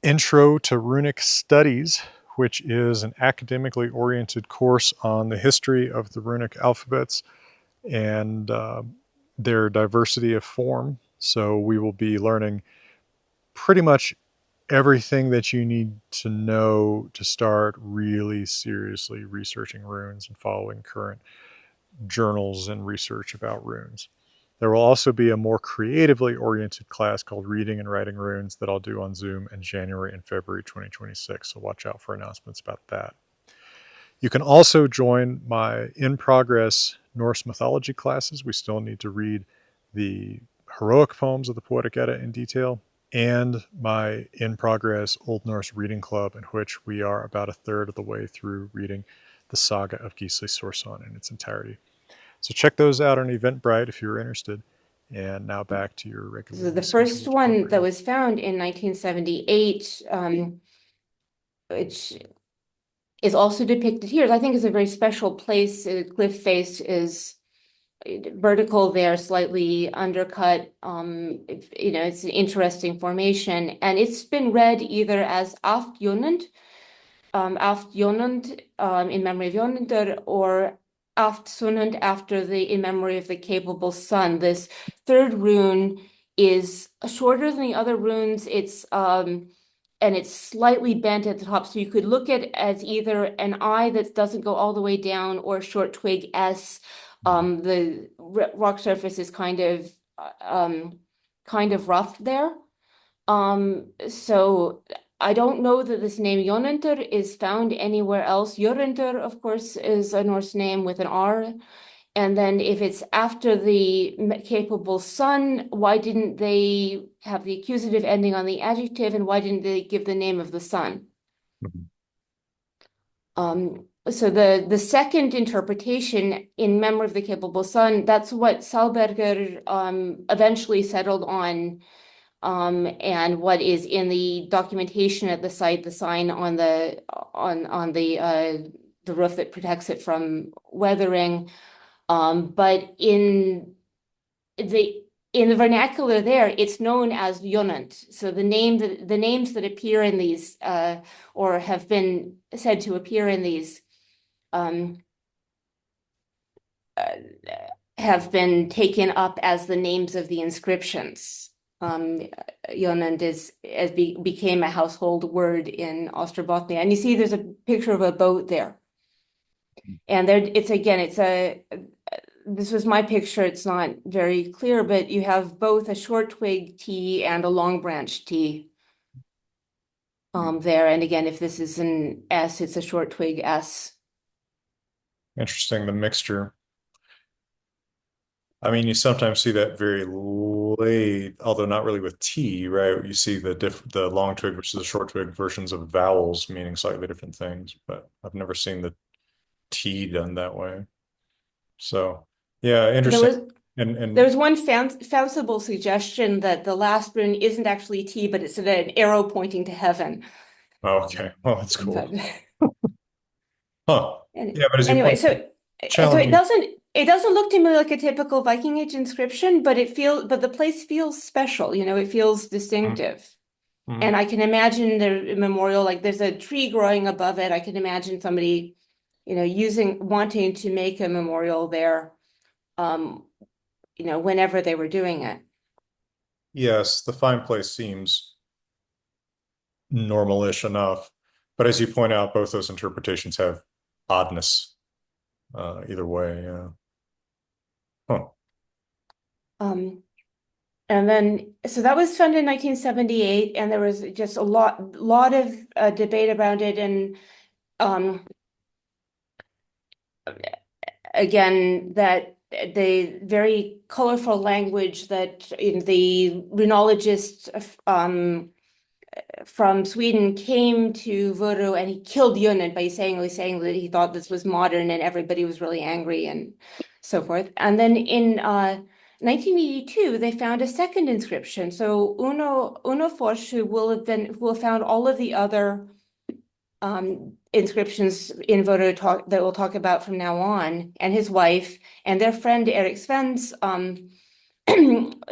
Intro to Runic Studies, which is an academically oriented course on the history of the runic alphabets and their diversity of form. So we will be learning pretty much everything that you need to know to start really seriously researching runes and following current journals and research about runes. There will also be a more creatively oriented class called Reading and Writing Runes that I'll do on Zoom in January and February 2026, so watch out for announcements about that. You can also join my in-progress Norse mythology classes. We still need to read the heroic poems of the Poetic Edda in detail, and my in-progress Old Norse reading club, in which we are about a third of the way through reading the saga of Gisli Sorsson in its entirety. So check those out on Eventbrite if you're interested. And now back to your regular. So the first one that was found in 1978, which is also depicted here, I think is a very special place. The cliff face is vertical there, slightly undercut. It's an interesting formation, and it's been read either as Aft Jonund, in memory of Jonundur, or Aft Sunund, in memory of the capable sun. This third rune is shorter than the other runes. And it's slightly bent at the top, so you could look at it as either an eye that doesn't go all the way down or a short twig S. The rock surface is kind of rough there. So I don't know that this name Jonundur is found anywhere else. Jörundur, of course, is a Norse name with an R. And then if it's after the capable sun, why didn't they have the accusative ending on the adjective, and why didn't they give the name of the sun? So the second interpretation, in memory of the capable sun, that's what Salberger eventually settled on, and what is in the documentation at the site, the sign on the roof that protects it from weathering. But in the vernacular there, it's known as Jonund. So the names that appear in these, or have been said to appear in these, have been taken up as the names of the inscriptions. Jonund became a household word in Ostrobothnia, and you see there's a picture of a boat there. And there, this was my picture. It's not very clear, but you have both a short twig T and a long branch T there. And again, if this is an S, it's a short twig S. Interesting, the mixture. I mean, you sometimes see that very late, although not really with T, right? You see the long twig versus the short twig versions of vowels meaning slightly different things, but I've never seen the T done that way. So, yeah, interesting. There was one fanciful suggestion that the last rune isn't actually T, but it's an arrow pointing to heaven. Oh, okay, well, that's cool. But, huh? Yeah, but as you anyway, point, so it doesn't look to me like a typical Viking-Age inscription, but the place feels special. It feels distinctive. Mm-hmm. And I can imagine the memorial, like there's a tree growing above it. I can imagine somebody, wanting to make a memorial there, whenever they were doing it. Yes, the fine place seems normal-ish enough, but as you point out, both those interpretations have oddness either way. Yeah. Huh. And then, so that was found in 1978, and there was just a lot of debate around it, and again, that the very colorful language that in the runologist from Sweden came to Vörå, and he killed Yunnan by saying that he thought this was modern, and everybody was really angry and so forth. And then in 1982, they found a second inscription. So Uno Fors, who will have found all of the other inscriptions in Vörå that we'll talk about from now on, and his wife and their friend Erik Svens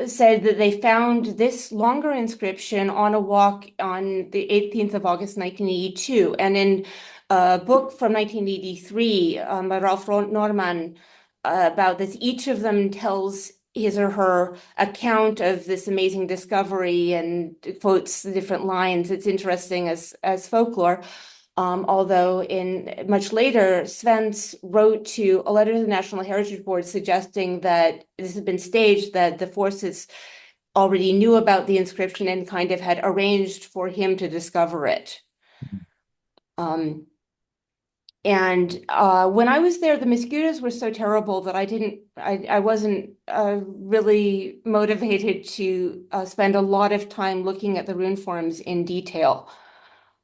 said that they found this longer inscription on a walk on the 18th of August, 1982. And in a book from 1983 by Ralph Norman about this, each of them tells his or her account of this amazing discovery and quotes the different lines. It's interesting as folklore. Although in much later, Svens wrote to a letter to the National Heritage Board suggesting that this had been staged, that the forces already knew about the inscription and kind of had arranged for him to discover it. And when I was there, the mosquitoes were so terrible that I wasn't really motivated to spend a lot of time looking at the rune forms in detail.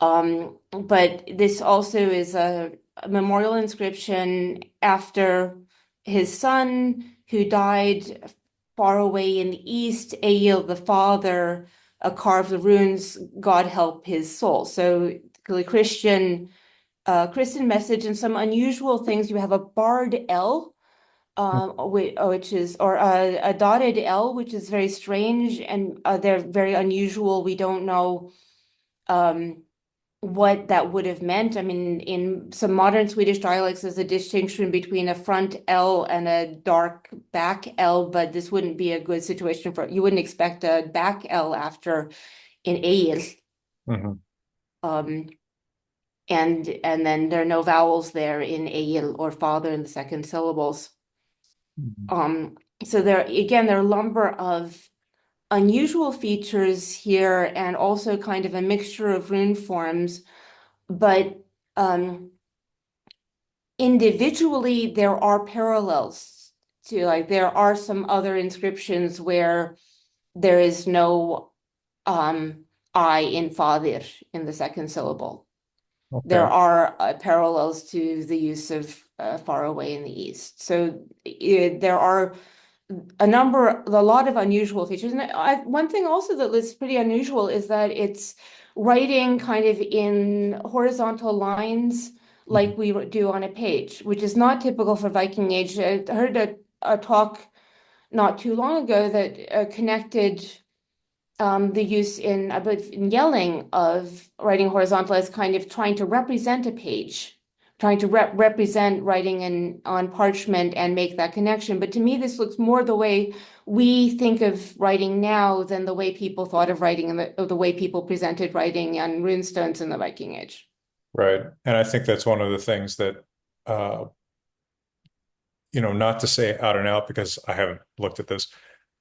But this also is a memorial inscription after his son, who died far away in the east. Egil, the father, carved the runes, God help his soul. So the Christian message and some unusual things. You have a barred L, which is, or a dotted L, which is very strange, and they're very unusual. We don't know what that would have meant. I mean, in some modern Swedish dialects, there's a distinction between a front L and a dark back L, but this wouldn't be a good situation for, you wouldn't expect a back L after in Egil. Mhm. And then there are no vowels there in Egil or father in the second syllables. So there are a number of unusual features here, and also kind of a mixture of rune forms, but individually there are parallels to, like, there are some other inscriptions where there is no I in father in the second syllable. There Okay. are parallels to the use of far away in the east. So there are a lot of unusual features. And one thing also that is pretty unusual is that it's writing kind of in horizontal lines like we do on a page, which is not typical for Viking-Age. I heard a talk not too long ago that connected the use in yelling of writing horizontal as kind of trying to represent a page, trying to represent writing on parchment and make that connection. But to me, this looks more the way we think of writing now than the way people thought of writing and the way people presented writing on runestones in the Viking Age. Right. And I think that's one of the things that, uh, not to say out and out because I haven't looked at this,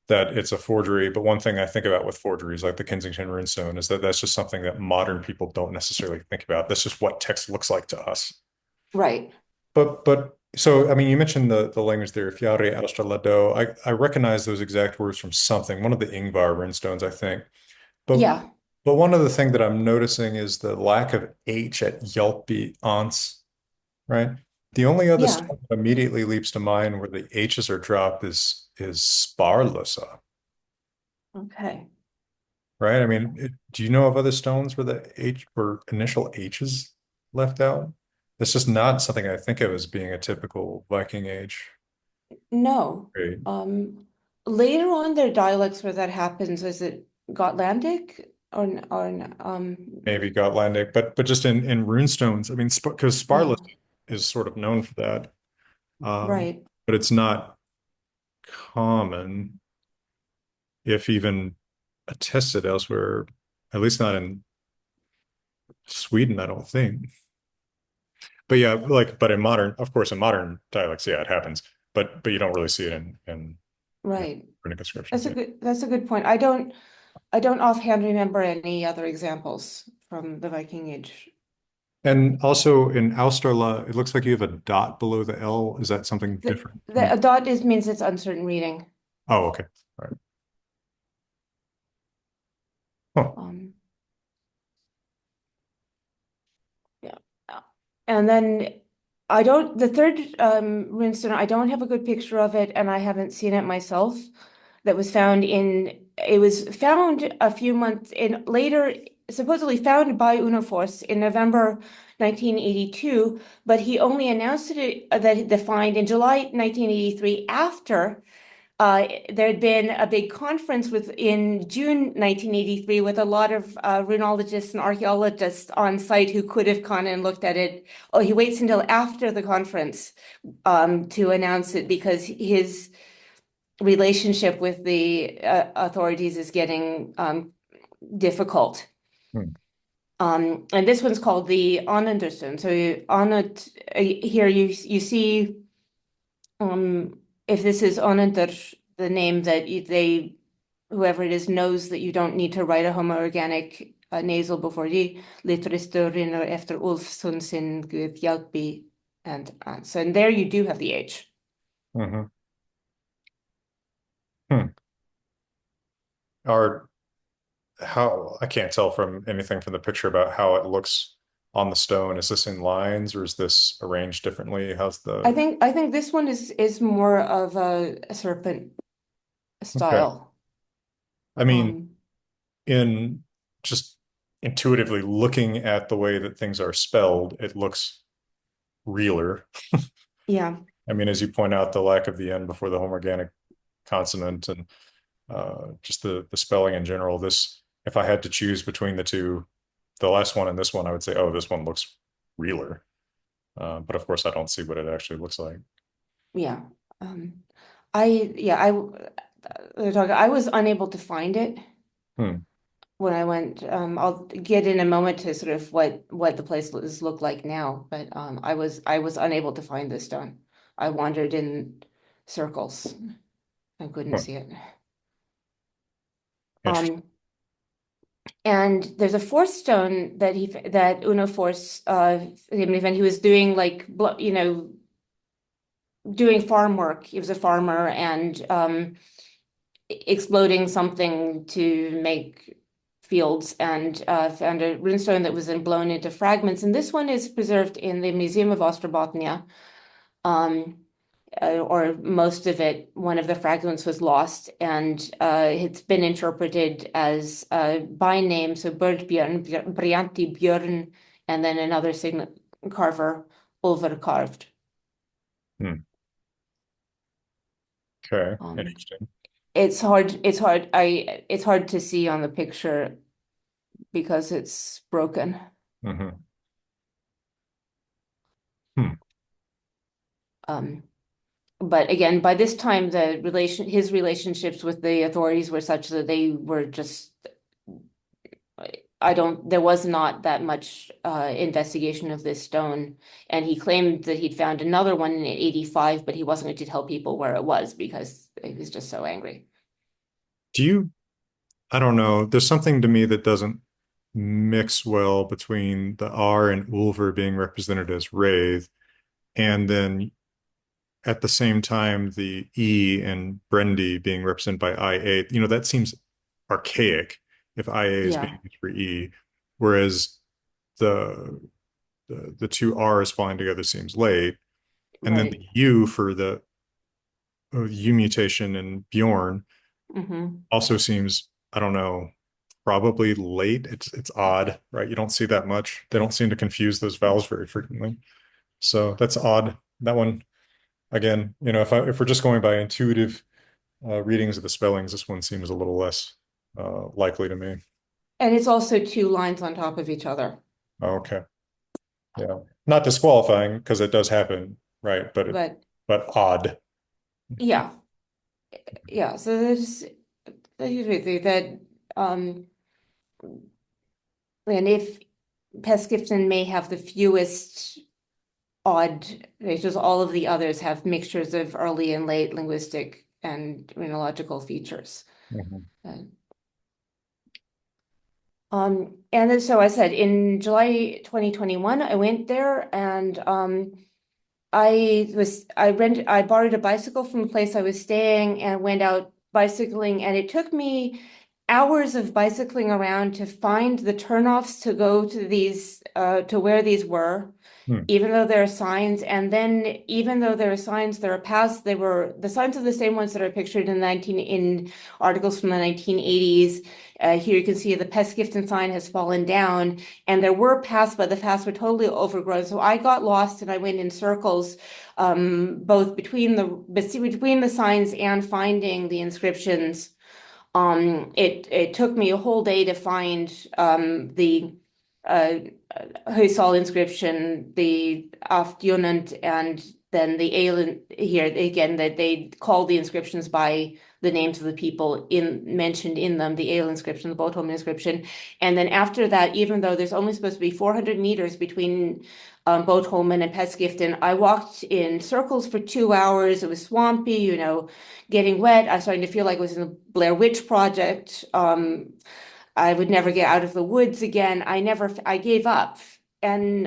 that it's a forgery. But one thing I think about with forgeries, like the Kensington runestone, is that that's just something that modern people don't necessarily think about. That's just what text looks like to us. Right. But so I mean, you mentioned the language there, Fjari, Australado. I recognize those exact words from something, one of the Ingvar runestones, I think. But Yeah. but one other thing that I'm noticing is the lack of H at Yelpi Ants, right? The only other Yeah. stone that immediately leaps to mind where the H's are dropped is Sparlosa, Okay. right? I mean, do you know of other stones where the H or initial H's left out? It's just not something I think of as being a typical Viking Age. No. Great. Later on, there are dialects where that happens. Is it Gotlandic Maybe Gotlandic, but just in runestones, I mean, because yeah, Sparless is sort of known for that, right. but it's not common, if even attested elsewhere, at least not in Sweden, I don't think. But yeah, but in modern, of course, in modern dialects, yeah, it happens, but you don't really see it in Right. runic inscriptions. Yeah. That's a good point. I don't offhand remember any other examples from the Viking Age. And also in Australa, it looks like you have a dot below the L. Is that something different? The a dot is means it's uncertain reading. Oh, okay. All right. Huh. Um, yeah. And then the third runestone, I don't have a good picture of it and I haven't seen it myself. That was found it was found a few months in later, supposedly found by Unifors in November 1982, but he only announced that the find in July 1983 after there had been a big conference in June 1983 with a lot of runologists and archaeologists on site who could have gone and looked at it. Oh, he waits until after the conference to announce it because his relationship with the authorities is getting difficult. Hmm. And this one's called the Anunderstone. So on it here you see if this is Anundr, the name that whoever it is knows that you don't need to write a homoorganic nasal before the litteristörin or efter Ulfsson sin Gud hjälpi and so and there you do have the H. Mm-hmm. Hmm. Are how I can't tell from anything from the picture about how it looks on the stone. Is this in lines or is this arranged differently? How's I the think this one is more of a serpent okay? style. I mean, Um, in just intuitively looking at the way that things are spelled, it looks realer. yeah. I mean, as you point out, the lack of the N before the home organic consonant and just the spelling in general. This, if I had to choose between the two, the last one and this one, I would say, oh, this one looks realer. But of course, I don't see what it actually looks like. Yeah. Um, I was unable to find it Hmm. when I went. I'll get in a moment to sort of what the place look like now, but I was unable to find this stone. I wandered in circles. I couldn't Huh. see it. Interesting. Um, and there's a fourth stone that Uno Force when he was doing doing farm work. He was a farmer and exploding something to make fields and found a runestone that was then blown into fragments. And this one is preserved in the Museum of Ostrobothnia. Um, or most of it, one of the fragments was lost, and it's been interpreted as by name, so Birdbjörn, Brianti Björn, and then another signet carver, Ulver carved. Hmm. Okay. Um, Interesting. it's hard to see on the picture because it's broken. Hmm. Hmm. Um, but again, by this time, his relationships with the authorities were such that they were just, there was not that much investigation of this stone. And he claimed that he'd found another one in 85, but he wasn't going to tell people where it was because he was just so angry. Do you, I don't know, there's something to me that doesn't mix well between the R and Ulver being represented as Wraith, and then at the same time the E and Brendy being represented by IA. You know, that seems archaic if IA is being Yeah, used for E, whereas the the two R's flying together seems late. And then the right. U for the U mutation in Bjorn Hmm. also seems, I don't know, probably late. It's odd, right? You don't see that much. They don't seem to confuse those vowels very frequently. So that's odd. That one, again, you know, if we're just going by intuitive readings of the spellings, this one seems a little less likely to me. And it's also two lines on top of each other. Okay. Yeah. Not disqualifying because it does happen, right? But But odd. yeah, yeah. So that um and if Peskiften may have the fewest odd ratios, all of the others have mixtures of early and late linguistic and phonological features. Mhm. Uh, And then, so I said in July 2021, I went there and I borrowed a bicycle from the place I was staying and went out bicycling, and it took me hours of bicycling around to find the turnoffs to go to these to where these were, Hmm. even though there are signs. And then even though there are signs, there are paths. They were the signs are the same ones that are pictured in articles from the 1980s. Here you can see the Peskiften sign has fallen down, and there were paths, but the paths were totally overgrown. So I got lost and I went in circles, both between the signs and finding the inscriptions. It took me a whole day to find the uh, Höjsal inscription, the Aftonent, and then the Aelen here again, that they call the inscriptions by the names of the people mentioned in them, the Aelen inscription, the Båtholmen inscription. And then after that, even though there's only supposed to be 400 meters between Båtholmen and Peskiften, I walked in circles for 2 hours. It was swampy, getting wet. I was starting to feel like it was in the Blair Witch Project. I would never get out of the woods again. I gave up. And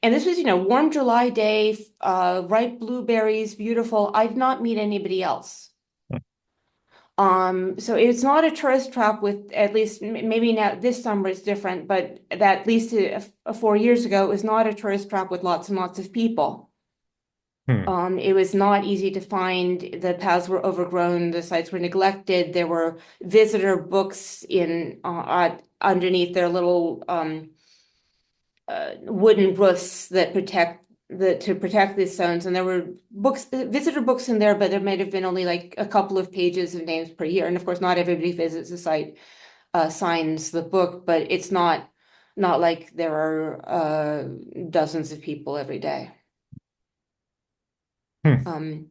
this was, warm July day, ripe blueberries, beautiful. I did not meet anybody else. So it's not a tourist trap, with at least maybe now this summer it's different, but that at least 4 years ago, it was not a tourist trap with lots and lots of people. Hmm. It was not easy to find. The paths were overgrown, the sites were neglected. There were visitor books in underneath their little wooden roofs that to protect these stones. And there were visitor books in there, but there might have been only like a couple of pages of names per year. And of course, not everybody visits the site, signs the book, but it's not like there are dozens of people every day. Hmm.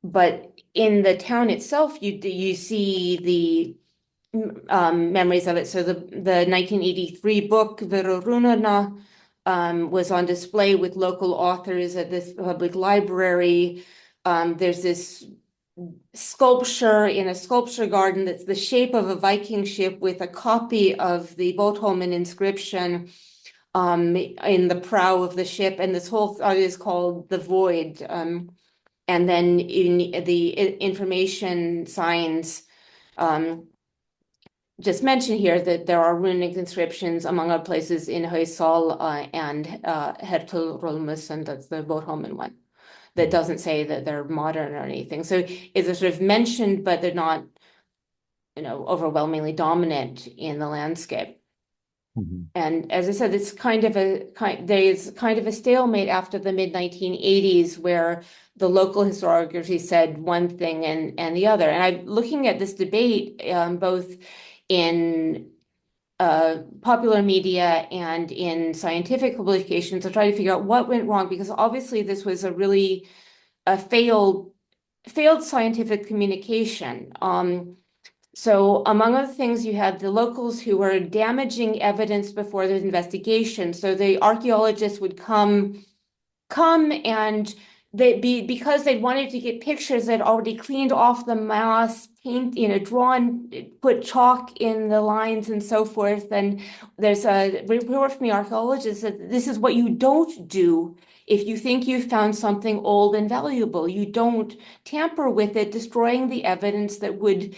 But in the town itself, you see the memories of it. So the 1983 book Vörå was on display with local authors at this public library. There's this sculpture in a sculpture garden that's the shape of a Viking ship with a copy of the Båtholmen inscription in the prow of the ship, and this whole thing is called the Void. And then in the information signs, just mention here that there are runic inscriptions, among other places, in Höjsal and Hertulrulmus, and that's the Båtholmen one. That doesn't say that they're modern or anything. So it's sort of mentioned, but they're not, overwhelmingly dominant in the landscape. Mhm. And as I said, it's there's kind of a stalemate after the mid-1980s, where the local historiography said one thing and the other. And I'm looking at this debate both in popular media and in scientific publications to try to figure out what went wrong, because obviously this was a really failed scientific communication. So among other things, you had the locals who were damaging evidence before the investigation. So the archaeologists would come and because they wanted to get pictures, they'd already cleaned off the mass, paint, drawn, put chalk in the lines and so forth. And there's a report from the archaeologists that this is what you don't do if you think you've found something old and valuable. You don't tamper with it, destroying the evidence that would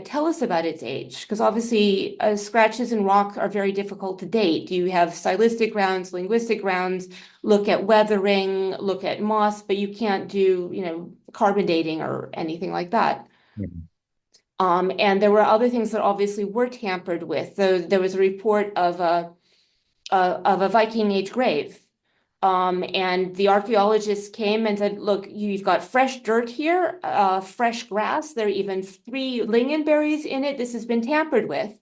tell us about its age, because obviously scratches in rock are very difficult to date. You have stylistic grounds, linguistic grounds, look at weathering, look at moss, but you can't do, carbon dating or anything like that. Mhm. And there were other things that obviously were tampered with. So there was a report of a Viking-Age grave. And the archaeologists came and said, look, you've got fresh dirt here, fresh grass. There are even 3 lingonberries in it. This has been tampered with.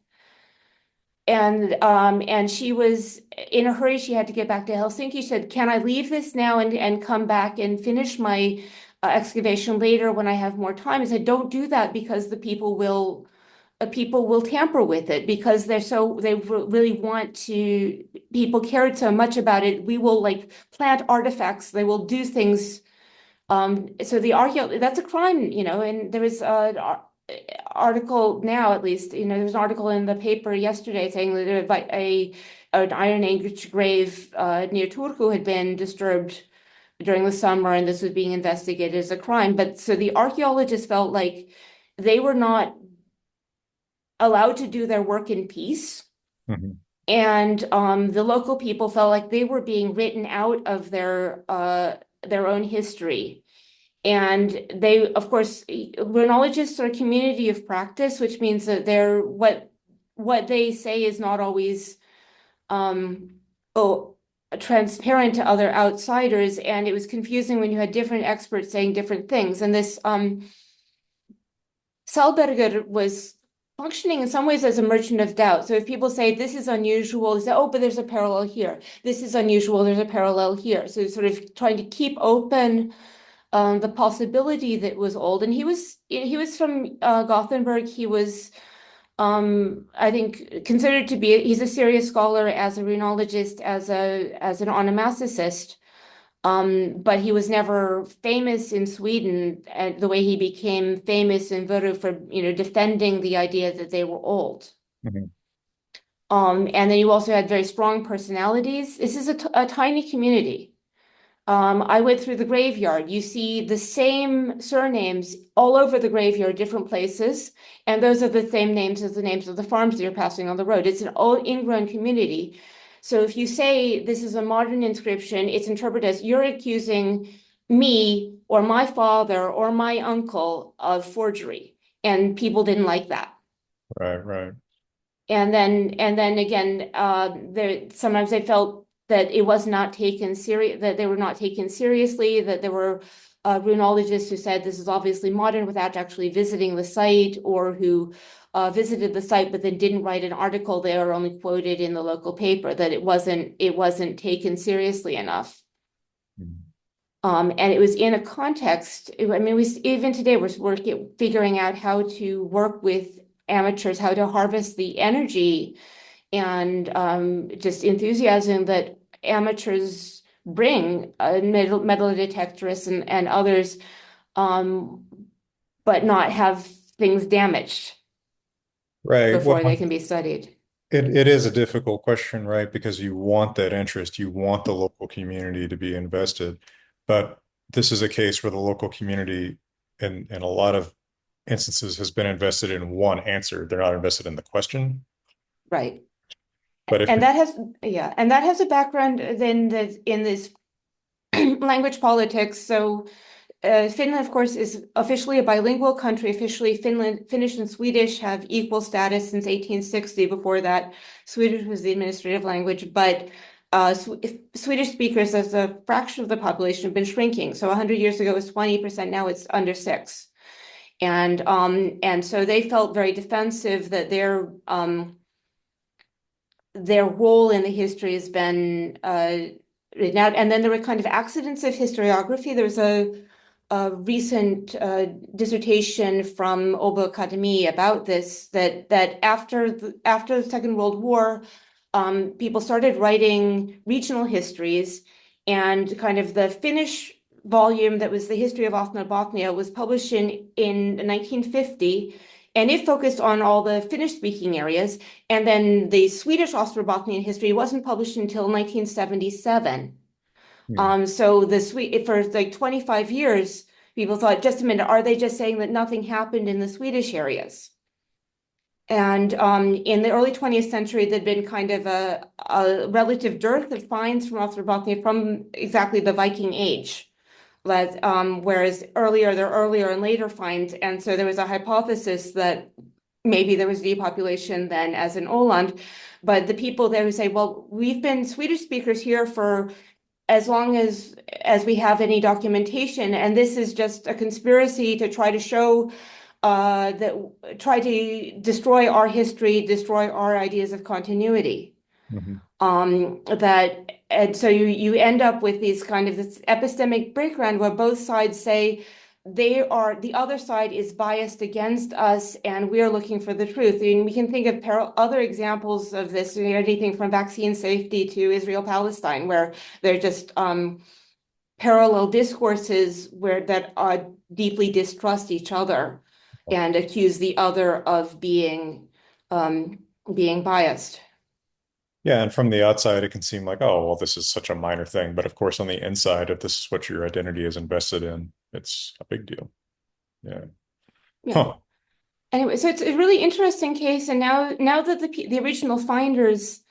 And she was in a hurry. She had to get back to Helsinki. She said, can I leave this now and come back and finish my excavation later when I have more time? I said, don't do that, because the people will tamper with it, because they really want to, people cared so much about it. We will like plant artifacts, they will do things. So that's a crime, and there was article now, at least, there's an article in the paper yesterday saying that an Iron Age grave near Turku had been disturbed during the summer, and this was being investigated as a crime. But so the archaeologists felt like they were not allowed to do their work in peace. Mhm. And the local people felt like they were being written out of their own history. And they, of course, runologists are a community of practice, which means that they're what they say is not always oh, transparent to other outsiders. And it was confusing when you had different experts saying different things. And this Salberger was functioning in some ways as a merchant of doubt. So if people say this is unusual, they say, oh, but there's a parallel here. This is unusual, there's a parallel here. So sort of trying to keep open the possibility that it was old. And he was from Gothenburg. He was I think considered to be, he's a serious scholar as a runologist, as an onomasticist. But he was never famous in Sweden the way he became famous in Vörå for, defending the idea that they were old. Mhm. And then you also had very strong personalities. This is a tiny community. I went through the graveyard. You see the same surnames all over the graveyard, different places, and those are the same names as the names of the farms that you're passing on the road. It's an old ingrown community. So if you say this is a modern inscription, it's interpreted as you're accusing me or my father or my uncle of forgery, and people didn't like that. Right, right. And then again, sometimes they felt that it was not taken serious, that they were not taken seriously, that there were runologists who said this is obviously modern without actually visiting the site, or who visited the site but then didn't write an article. They are only quoted in the local paper, that it wasn't taken seriously enough. Mhm. And it was in a context, I mean, even today we're figuring out how to work with amateurs, how to harvest the energy and just enthusiasm that amateurs bring, metal detectorists and others, but not have things damaged Right. Well, before they can be studied. it is a difficult question, right? Because you want that interest, you want the local community to be invested. But this is a case where the local community, in a lot of instances, has been invested in one answer. They're not invested in the question. Right. But if And that has, yeah, and that has a background then in this language politics. So Finland, of course, is officially a bilingual country. Officially, Finnish and Swedish have equal status since 1860. Before that, Swedish was the administrative language, but Swedish speakers as a fraction of the population have been shrinking. So 100 years ago it was 20%, now it's under 6%. And so they felt very defensive that their role in the history has been written out. And then there were kind of accidents of historiography. There was a recent dissertation from Åbo Academy about this, that after the Second World War, people started writing regional histories, and kind of the Finnish volume that was the history of Bothnia was published in 1950, and it focused on all the Finnish-speaking areas. And then the Swedish Ostrobothnian history wasn't published until 1977. So for like 25 years, people thought, just a minute, are they just saying that nothing happened in the Swedish areas? And in the early 20th century, there'd been kind of a relative dearth of finds from Ostrobothnia from exactly the Viking-Age. Whereas there are earlier and later finds. And so there was a hypothesis that maybe there was depopulation then, as in Åland. But the people there who say, well, we've been Swedish speakers here for as long as we have any documentation, and this is just a conspiracy to try to show try to destroy our history, destroy our ideas of continuity. Mhm. And so you end up with these kind of this epistemic breakground where both sides say the other side is biased against us and we're looking for the truth. And we can think of other examples of this, anything from vaccine safety to Israel-Palestine, where they're just parallel discourses that deeply distrust each other. and accuse the other of being biased. Yeah, and from the outside, it can seem like, oh, well, this is such a minor thing. But of course, on the inside, if this is what your identity is invested in, it's a big deal. Yeah. Yeah. Huh. Anyway, so it's a really interesting case, and now that the original finders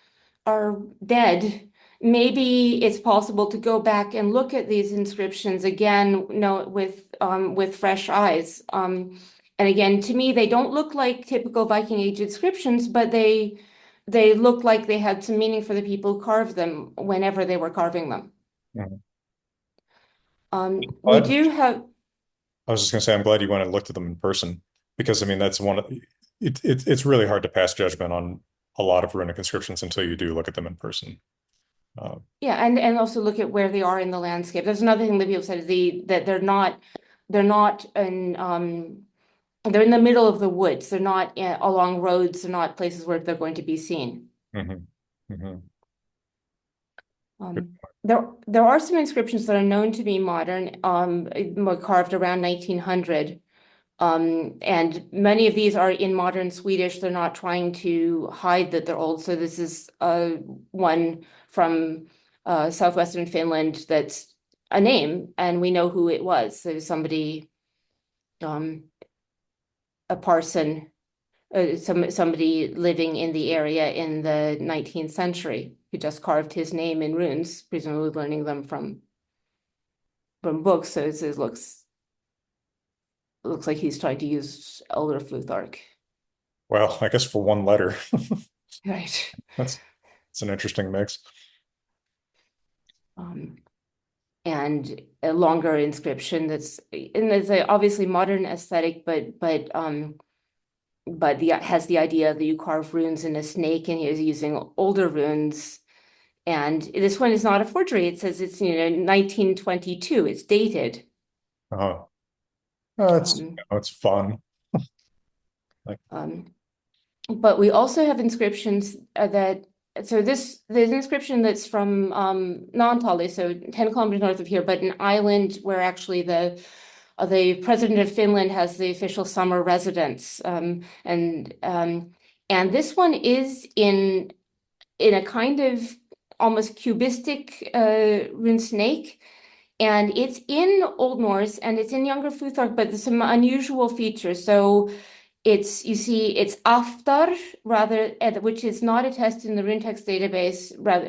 are dead, maybe it's possible to go back and look at these inscriptions again, with fresh eyes. And again, to me, they don't look like typical Viking Age inscriptions, but they look like they had some meaning for the people who carved them whenever they were carving them. Mhm. We But do have. I was just gonna say, I'm glad you went and looked at them in person because I mean that's it's really hard to pass judgment on a lot of runic inscriptions until you do look at them in person. Yeah, and also look at where they are in the landscape. There's another thing that people said, that they're not they're in the middle of the woods. They're not along roads. They're not places where they're going to be seen. Mhm. Mhm. There are some inscriptions that are known to be modern, carved around 1900. And many of these are in modern Swedish. They're not trying to hide that they're old. So this is one from southwestern Finland that's a name, and we know who it was. So somebody, a parson, somebody living in the area in the 19th century who just carved his name in runes, presumably learning them from books. So it looks like he's trying to use Elder Fluthark. Well, I guess for one letter, Right. that's it's an interesting mix. And a longer inscription that's, and it's obviously modern aesthetic, but has the idea that you carve runes in a snake, and he is using older runes. And this one is not a forgery. It says it's 1922. It's dated. Oh, oh, Um, it's fun. Like, um, but we also have inscriptions there's an inscription that's from Naantali, so 10 kilometers north of here, but an island where actually the president of Finland has the official summer residence. And this one is in a kind of almost cubistic rune snake. And it's in Old Norse and it's in Younger Futhark, but there's some unusual features. So it's aftar rather, which is not a test in the rune text database, rather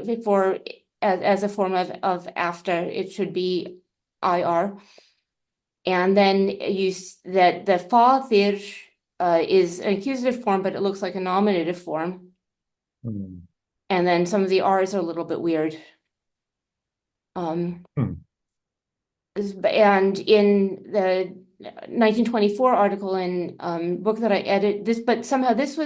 as a form of after. It should be IR. And then that the fadir is an accusative form, but it looks like a nominative form. hmm. And then some of the R's are a little bit weird. Um, Hmm. and in the 1924 article in book that I edited, but somehow this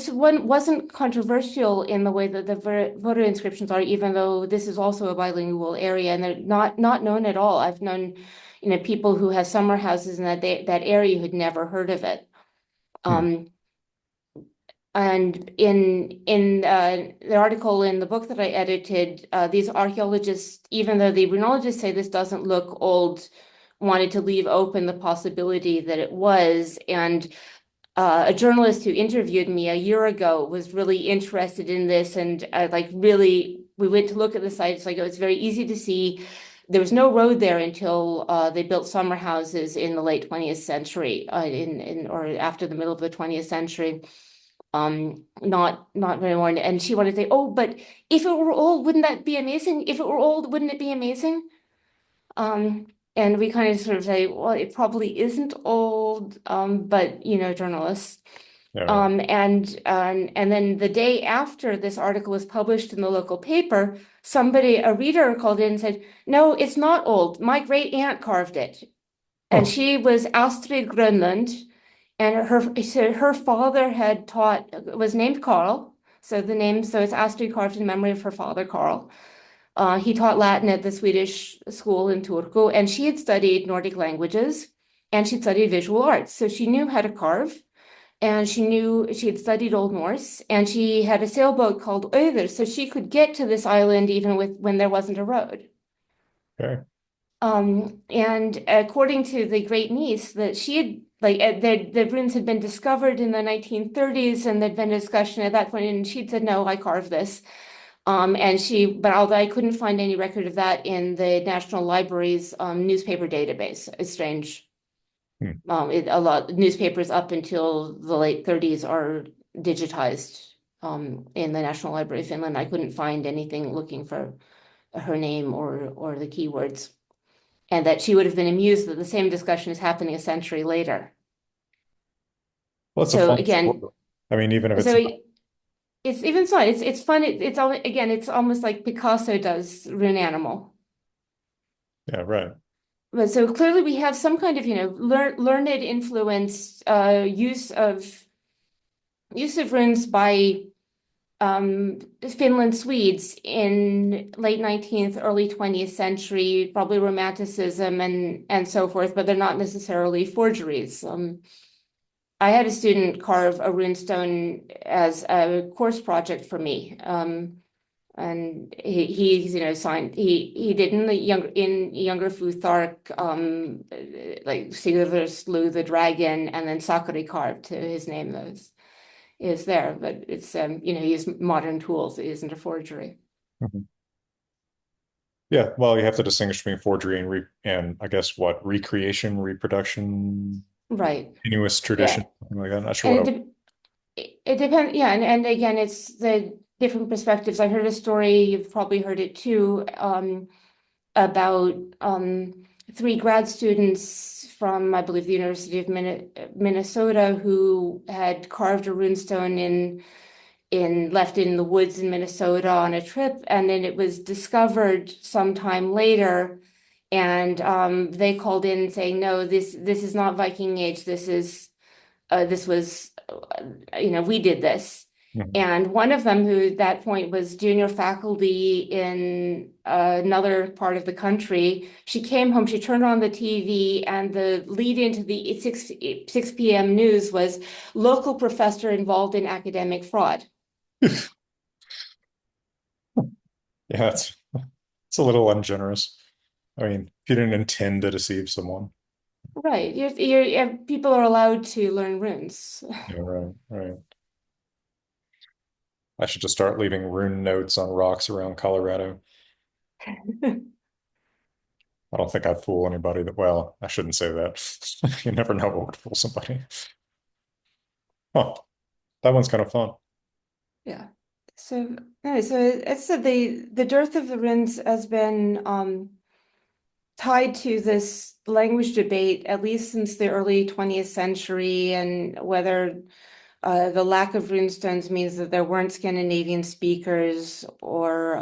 one wasn't controversial in the way that the Vörå inscriptions are, even though this is also a bilingual area, and they're not known at all. I've known, people who have summer houses in that area who'd never heard of it. Hmm. And in the article in the book that I edited, these archaeologists, even though the runologists say this doesn't look old, wanted to leave open the possibility that it was. And a journalist who interviewed me a year ago was really interested in this, and we went to look at the site. It's like, it's very easy to see. There was no road there until they built summer houses in the late 20th century, or after the middle of the 20th century. Not very long. And she wanted to say, oh, but if it were old, wouldn't that be amazing? If it were old, wouldn't it be amazing? And we kind of sort of say, well, it probably isn't old, but journalists. Yeah. And then the day after this article was published in the local paper, a reader called in and said, no, it's not old. My great aunt carved it. And Huh. she was Astrid Grönlund, and her father was named Carl. So it's Astrid carved in memory of her father, Carl. He taught Latin at the Swedish school in Turku, and she had studied Nordic languages and she'd studied visual arts. So she knew how to carve, and she had studied Old Norse, and she had a sailboat called Över, so she could get to this island even when there wasn't a road. Okay. And according to the great niece, that she had the runes had been discovered in the 1930s, and there'd been a discussion at that point, and she'd said, no, I carved this. But although I couldn't find any record of that in the National Library's newspaper database, it's strange. Hmm. A lot newspapers up until the late 30s are digitized in the National Library of Finland. I couldn't find anything looking for her name or the keywords, and that she would have been amused that the same discussion is happening a century later. Well, it's a So fun again, story. I mean, even if it's so not, it's even so it's fun. Again, it's almost like Picasso does Rune Animal. yeah, right. But so clearly we have some kind of, learned influence, use of runes by Finland Swedes in late 19th, early 20th century, probably Romanticism and so forth, but they're not necessarily forgeries. I had a student carve a runestone as a course project for me. And he's signed he did in younger Futhark like Sigurður slew the dragon, and then Sakari carved to his name is there, but it's he used modern tools. It isn't a forgery. Mhm. Yeah, well, you have to distinguish between forgery and I guess what recreation, reproduction, Right. continuous Yeah. tradition, something like that. I'm not sure And what. it depends. Yeah, and again, it's the different perspectives. I heard a story, you've probably heard it too, about three grad students from, I believe, the University of Minnesota, who had carved a runestone left in the woods in Minnesota on a trip, and then it was discovered sometime later, and they called in saying, no, this is not Viking-Age. This was we did this. Mhm. And one of them, who at that point was junior faculty in another part of the country, she came home, she turned on the TV, and the lead into the 6 p.m. news was local professor involved in academic fraud. Yeah, it's a little ungenerous. I mean, if you didn't intend to deceive someone. Right. People are allowed to learn runes. Yeah, right, right. I should just start leaving rune notes on rocks around Colorado. I don't think I'd fool anybody well, I shouldn't say that. You never know what would fool somebody. Huh, that one's kind of fun. Yeah. So, no, so it's said the dearth of the runes has been tied to this language debate at least since the early 20th century, and whether the lack of runestones means that there weren't Scandinavian speakers or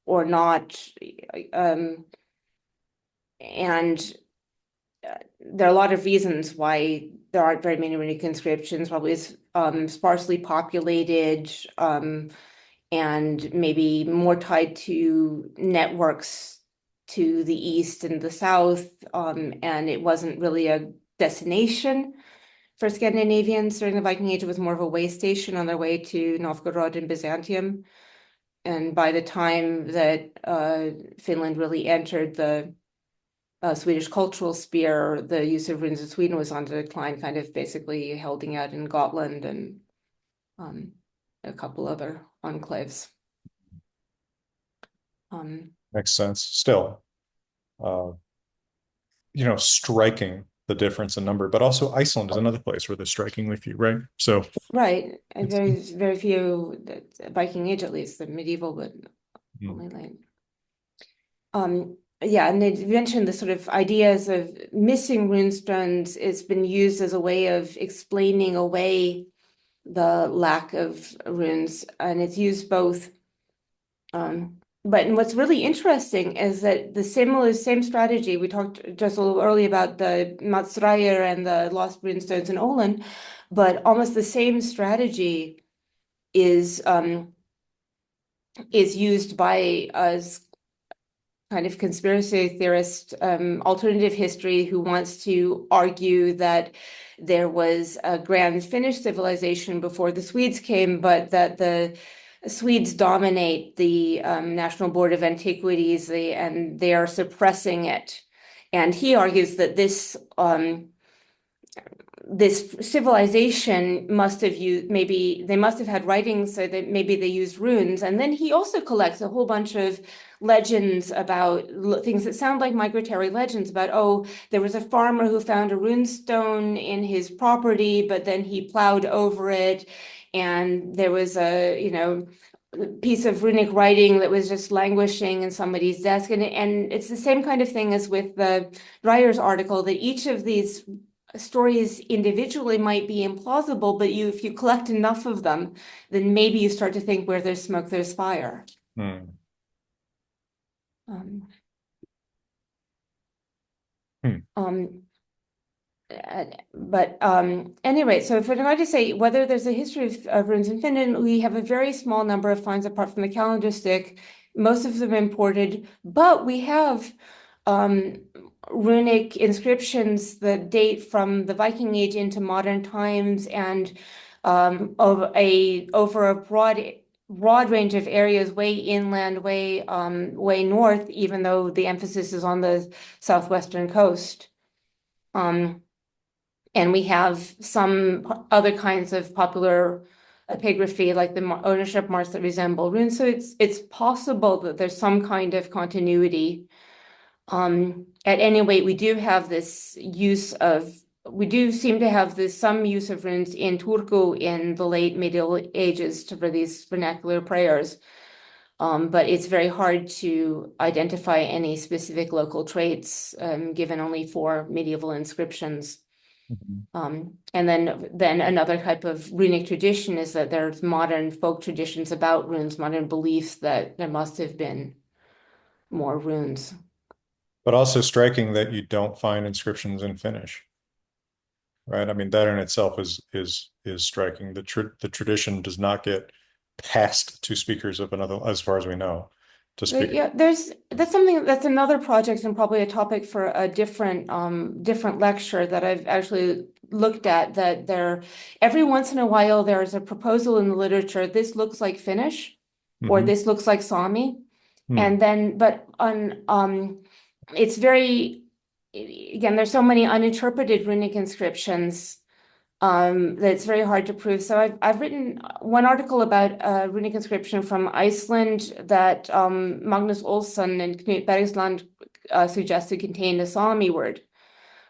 not. And there are a lot of reasons why there aren't very many runic inscriptions. Probably is sparsely populated, and maybe more tied to networks to the east and the south, and it wasn't really a destination for Scandinavians during the Viking Age. It was more of a way station on their way to Novgorod and Byzantium. And by the time that Finland really entered the Swedish cultural sphere, the use of runes in Sweden was on the decline, kind of basically holding out in Gotland and a couple other enclaves. Makes sense. Still, uh, striking the difference in number, but also Iceland is another place where there's strikingly few, right? So Right, and it's, very few, Viking Age at least, the medieval, but mm, only late. Yeah, and they mentioned the sort of ideas of missing runestones. It's been used as a way of explaining away the lack of runes, and it's used both. But what's really interesting is that the same strategy we talked just a little early about the Matsrayr and the lost runestones in Olin, but almost the same strategy is used by us kind of conspiracy theorist, alternative history, who wants to argue that there was a grand Finnish civilization before the Swedes came, but that the Swedes dominate the National Board of Antiquities, and they are suppressing it. And he argues that this this civilization must have used, maybe they must have had writings, so that maybe they used runes. And then he also collects a whole bunch of legends about things that sound like migratory legends about, oh, there was a farmer who found a runestone in his property, but then he plowed over it, and there was a, piece of runic writing that was just languishing in somebody's desk. And it's the same kind of thing as with the Dreyer's article, that each of these stories individually might be implausible, but if you collect enough of them, then maybe you start to think where there's smoke, there's fire. Hmm. Um, Hmm. But anyway, so if we're going to say whether there's a history of runes in Finland, we have a very small number of finds apart from the calendar stick, most of them imported, but we have runic inscriptions that date from the Viking Age into modern times, and over a broad range of areas, way inland, way north, even though the emphasis is on the southwestern coast. And we have some other kinds of popular epigraphy, like the ownership marks that resemble runes. So it's possible that there's some kind of continuity. At any rate, we do seem to have some use of runes in Turku in the late Middle Ages for these vernacular prayers. But it's very hard to identify any specific local traits, given only 4 medieval inscriptions. Mhm. And then another type of runic tradition is that there's modern folk traditions about runes, modern beliefs that there must have been more runes. But also striking that you don't find inscriptions in Finnish, right? I mean, that in itself is striking. The tradition does not get passed to speakers of another, as far as we know, to speak. Yeah, that's another project and probably a topic for a different lecture that I've actually looked at, that every once in a while there's a proposal in the literature, this looks like Finnish, or Mhm. this looks like Sami. Hmm. And then, but it's very, again, there's so many uninterpreted runic inscriptions that it's very hard to prove. So I've written one article about a runic inscription from Iceland that Magnus Olsson and Knut Bergsland suggested contained a Sami word,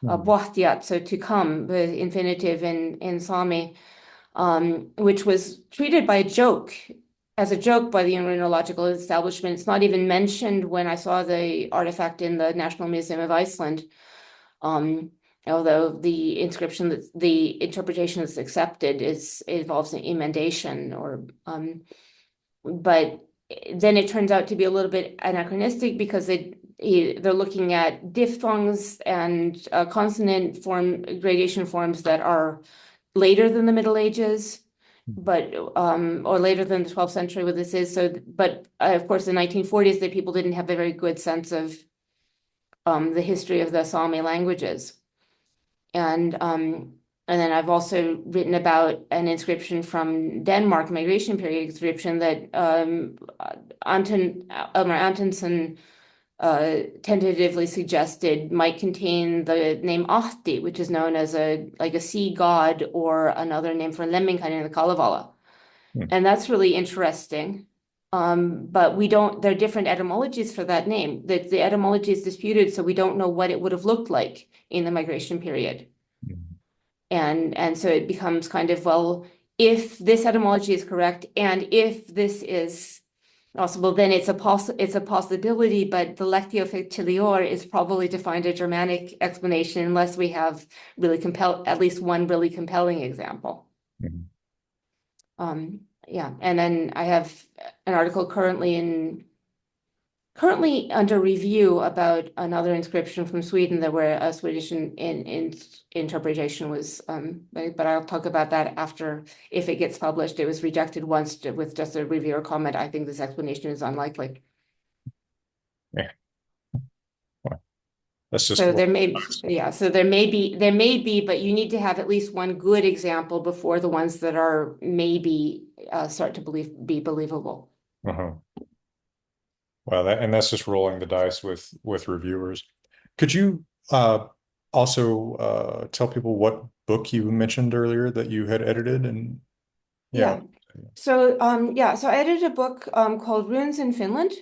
"Båtjat," so to come, the infinitive in Sami, which was treated as a joke by the runological establishment. It's not even mentioned when I saw the artifact in the National Museum of Iceland. Although the interpretation that's accepted involves an emendation, but then it turns out to be a little bit anachronistic, because they're looking at diphthongs and consonant form gradation forms that are later than the Middle Ages, but or later than the 12th century, what this is. So, but of course, in the 1940s, the people didn't have a very good sense of the history of the Sami languages. And then I've also written about an inscription from Denmark, migration period inscription, that Elmer Antonsen tentatively suggested might contain the name Ahti, which is known as a sea god, or another name for Lemminkainen in the Kalevala. Hmm. And that's really interesting. But there are different etymologies for that name. The etymology is disputed, so we don't know what it would have looked like in the migration period. And so it becomes kind of, well, if this etymology is correct, and if this is possible, then it's a possibility, but the lectio facilior is probably to find a Germanic explanation, unless we have at least one really compelling example. Mhm. Yeah, and then I have an article currently under review about another inscription from Sweden, that where a Swedish interpretation was, but I'll talk about that after, if it gets published. It was rejected once with just a reviewer comment. I think this explanation is unlikely. Yeah. Well, that's just So there may be, but you need to have at least one good example before the ones that are maybe start to be believable. Uh-huh. Well, that's just rolling the dice with reviewers. Could you also tell people book you mentioned earlier that you had edited, and yeah. So so I edited a book called Runes in Finland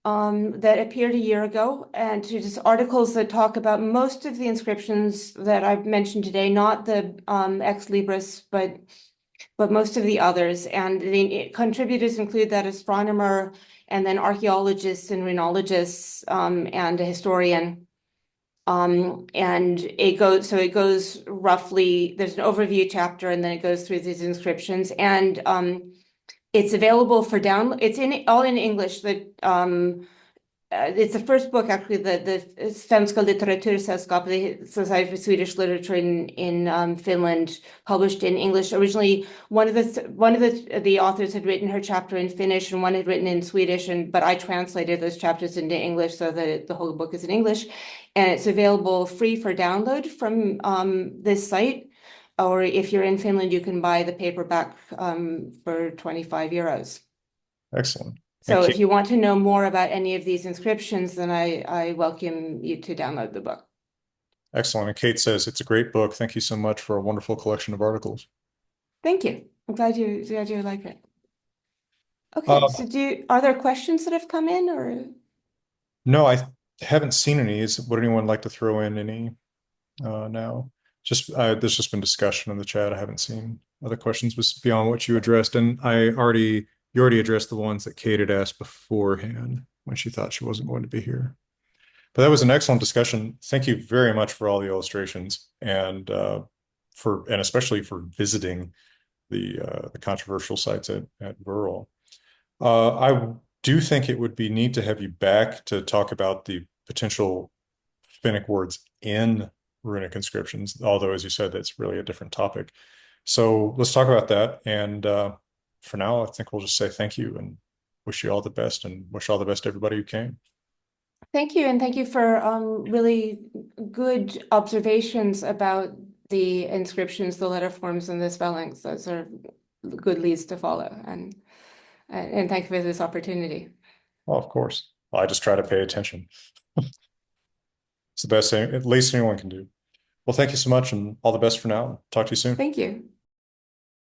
that appeared a year ago, and to just articles that talk about most of the inscriptions that I've mentioned today, not the ex libris, but most of the others. And the contributors include that astronomer, and then archaeologists and runologists, and a historian. And it goes roughly, there's an overview chapter, and then it goes through these inscriptions, and it's available for download. It's all in English. It's the first book, actually, the Svenska litteratursällskapet, the Society for Swedish Literature in Finland, published in English. Originally, one of the authors had written her chapter in Finnish, and one had written in Swedish, but I translated those chapters into English, so that the whole book is in English, and it's available free for download from this site. Or if you're in Finland, you can buy the paperback for 25 euros. Excellent. So if you want to know more about any of these inscriptions, then I welcome you to download the book. Excellent. And Kate says, it's a great book. Thank you so much for a wonderful collection of articles. Thank you. I'm glad you like it. Okay, so are there questions that have come in, or? No, I haven't seen any. Would anyone like to throw in any now? There's just been discussion in the chat. I haven't seen other questions beyond what you addressed, and you already addressed the ones that Kate had asked beforehand when she thought she wasn't going to be here. But that was an excellent discussion. Thank you very much for all the illustrations, and especially for visiting the controversial sites at Vörå. I do think it would be neat to have you back to talk about the potential Finnic words in runic inscriptions, although, as you said, that's really a different topic. So let's talk about that. And for now, I think we'll just say thank you and wish you all the best, and wish all the best to everybody who came. Thank you, and thank you for really good observations about the inscriptions, the letter forms, and the spellings. Those are good leads to follow, and thank you for this opportunity. Well, of course. Well, I just try to pay attention. It's the best thing, at least anyone can do. Well, thank you so much, and all the best for now. Talk to you soon. Thank you.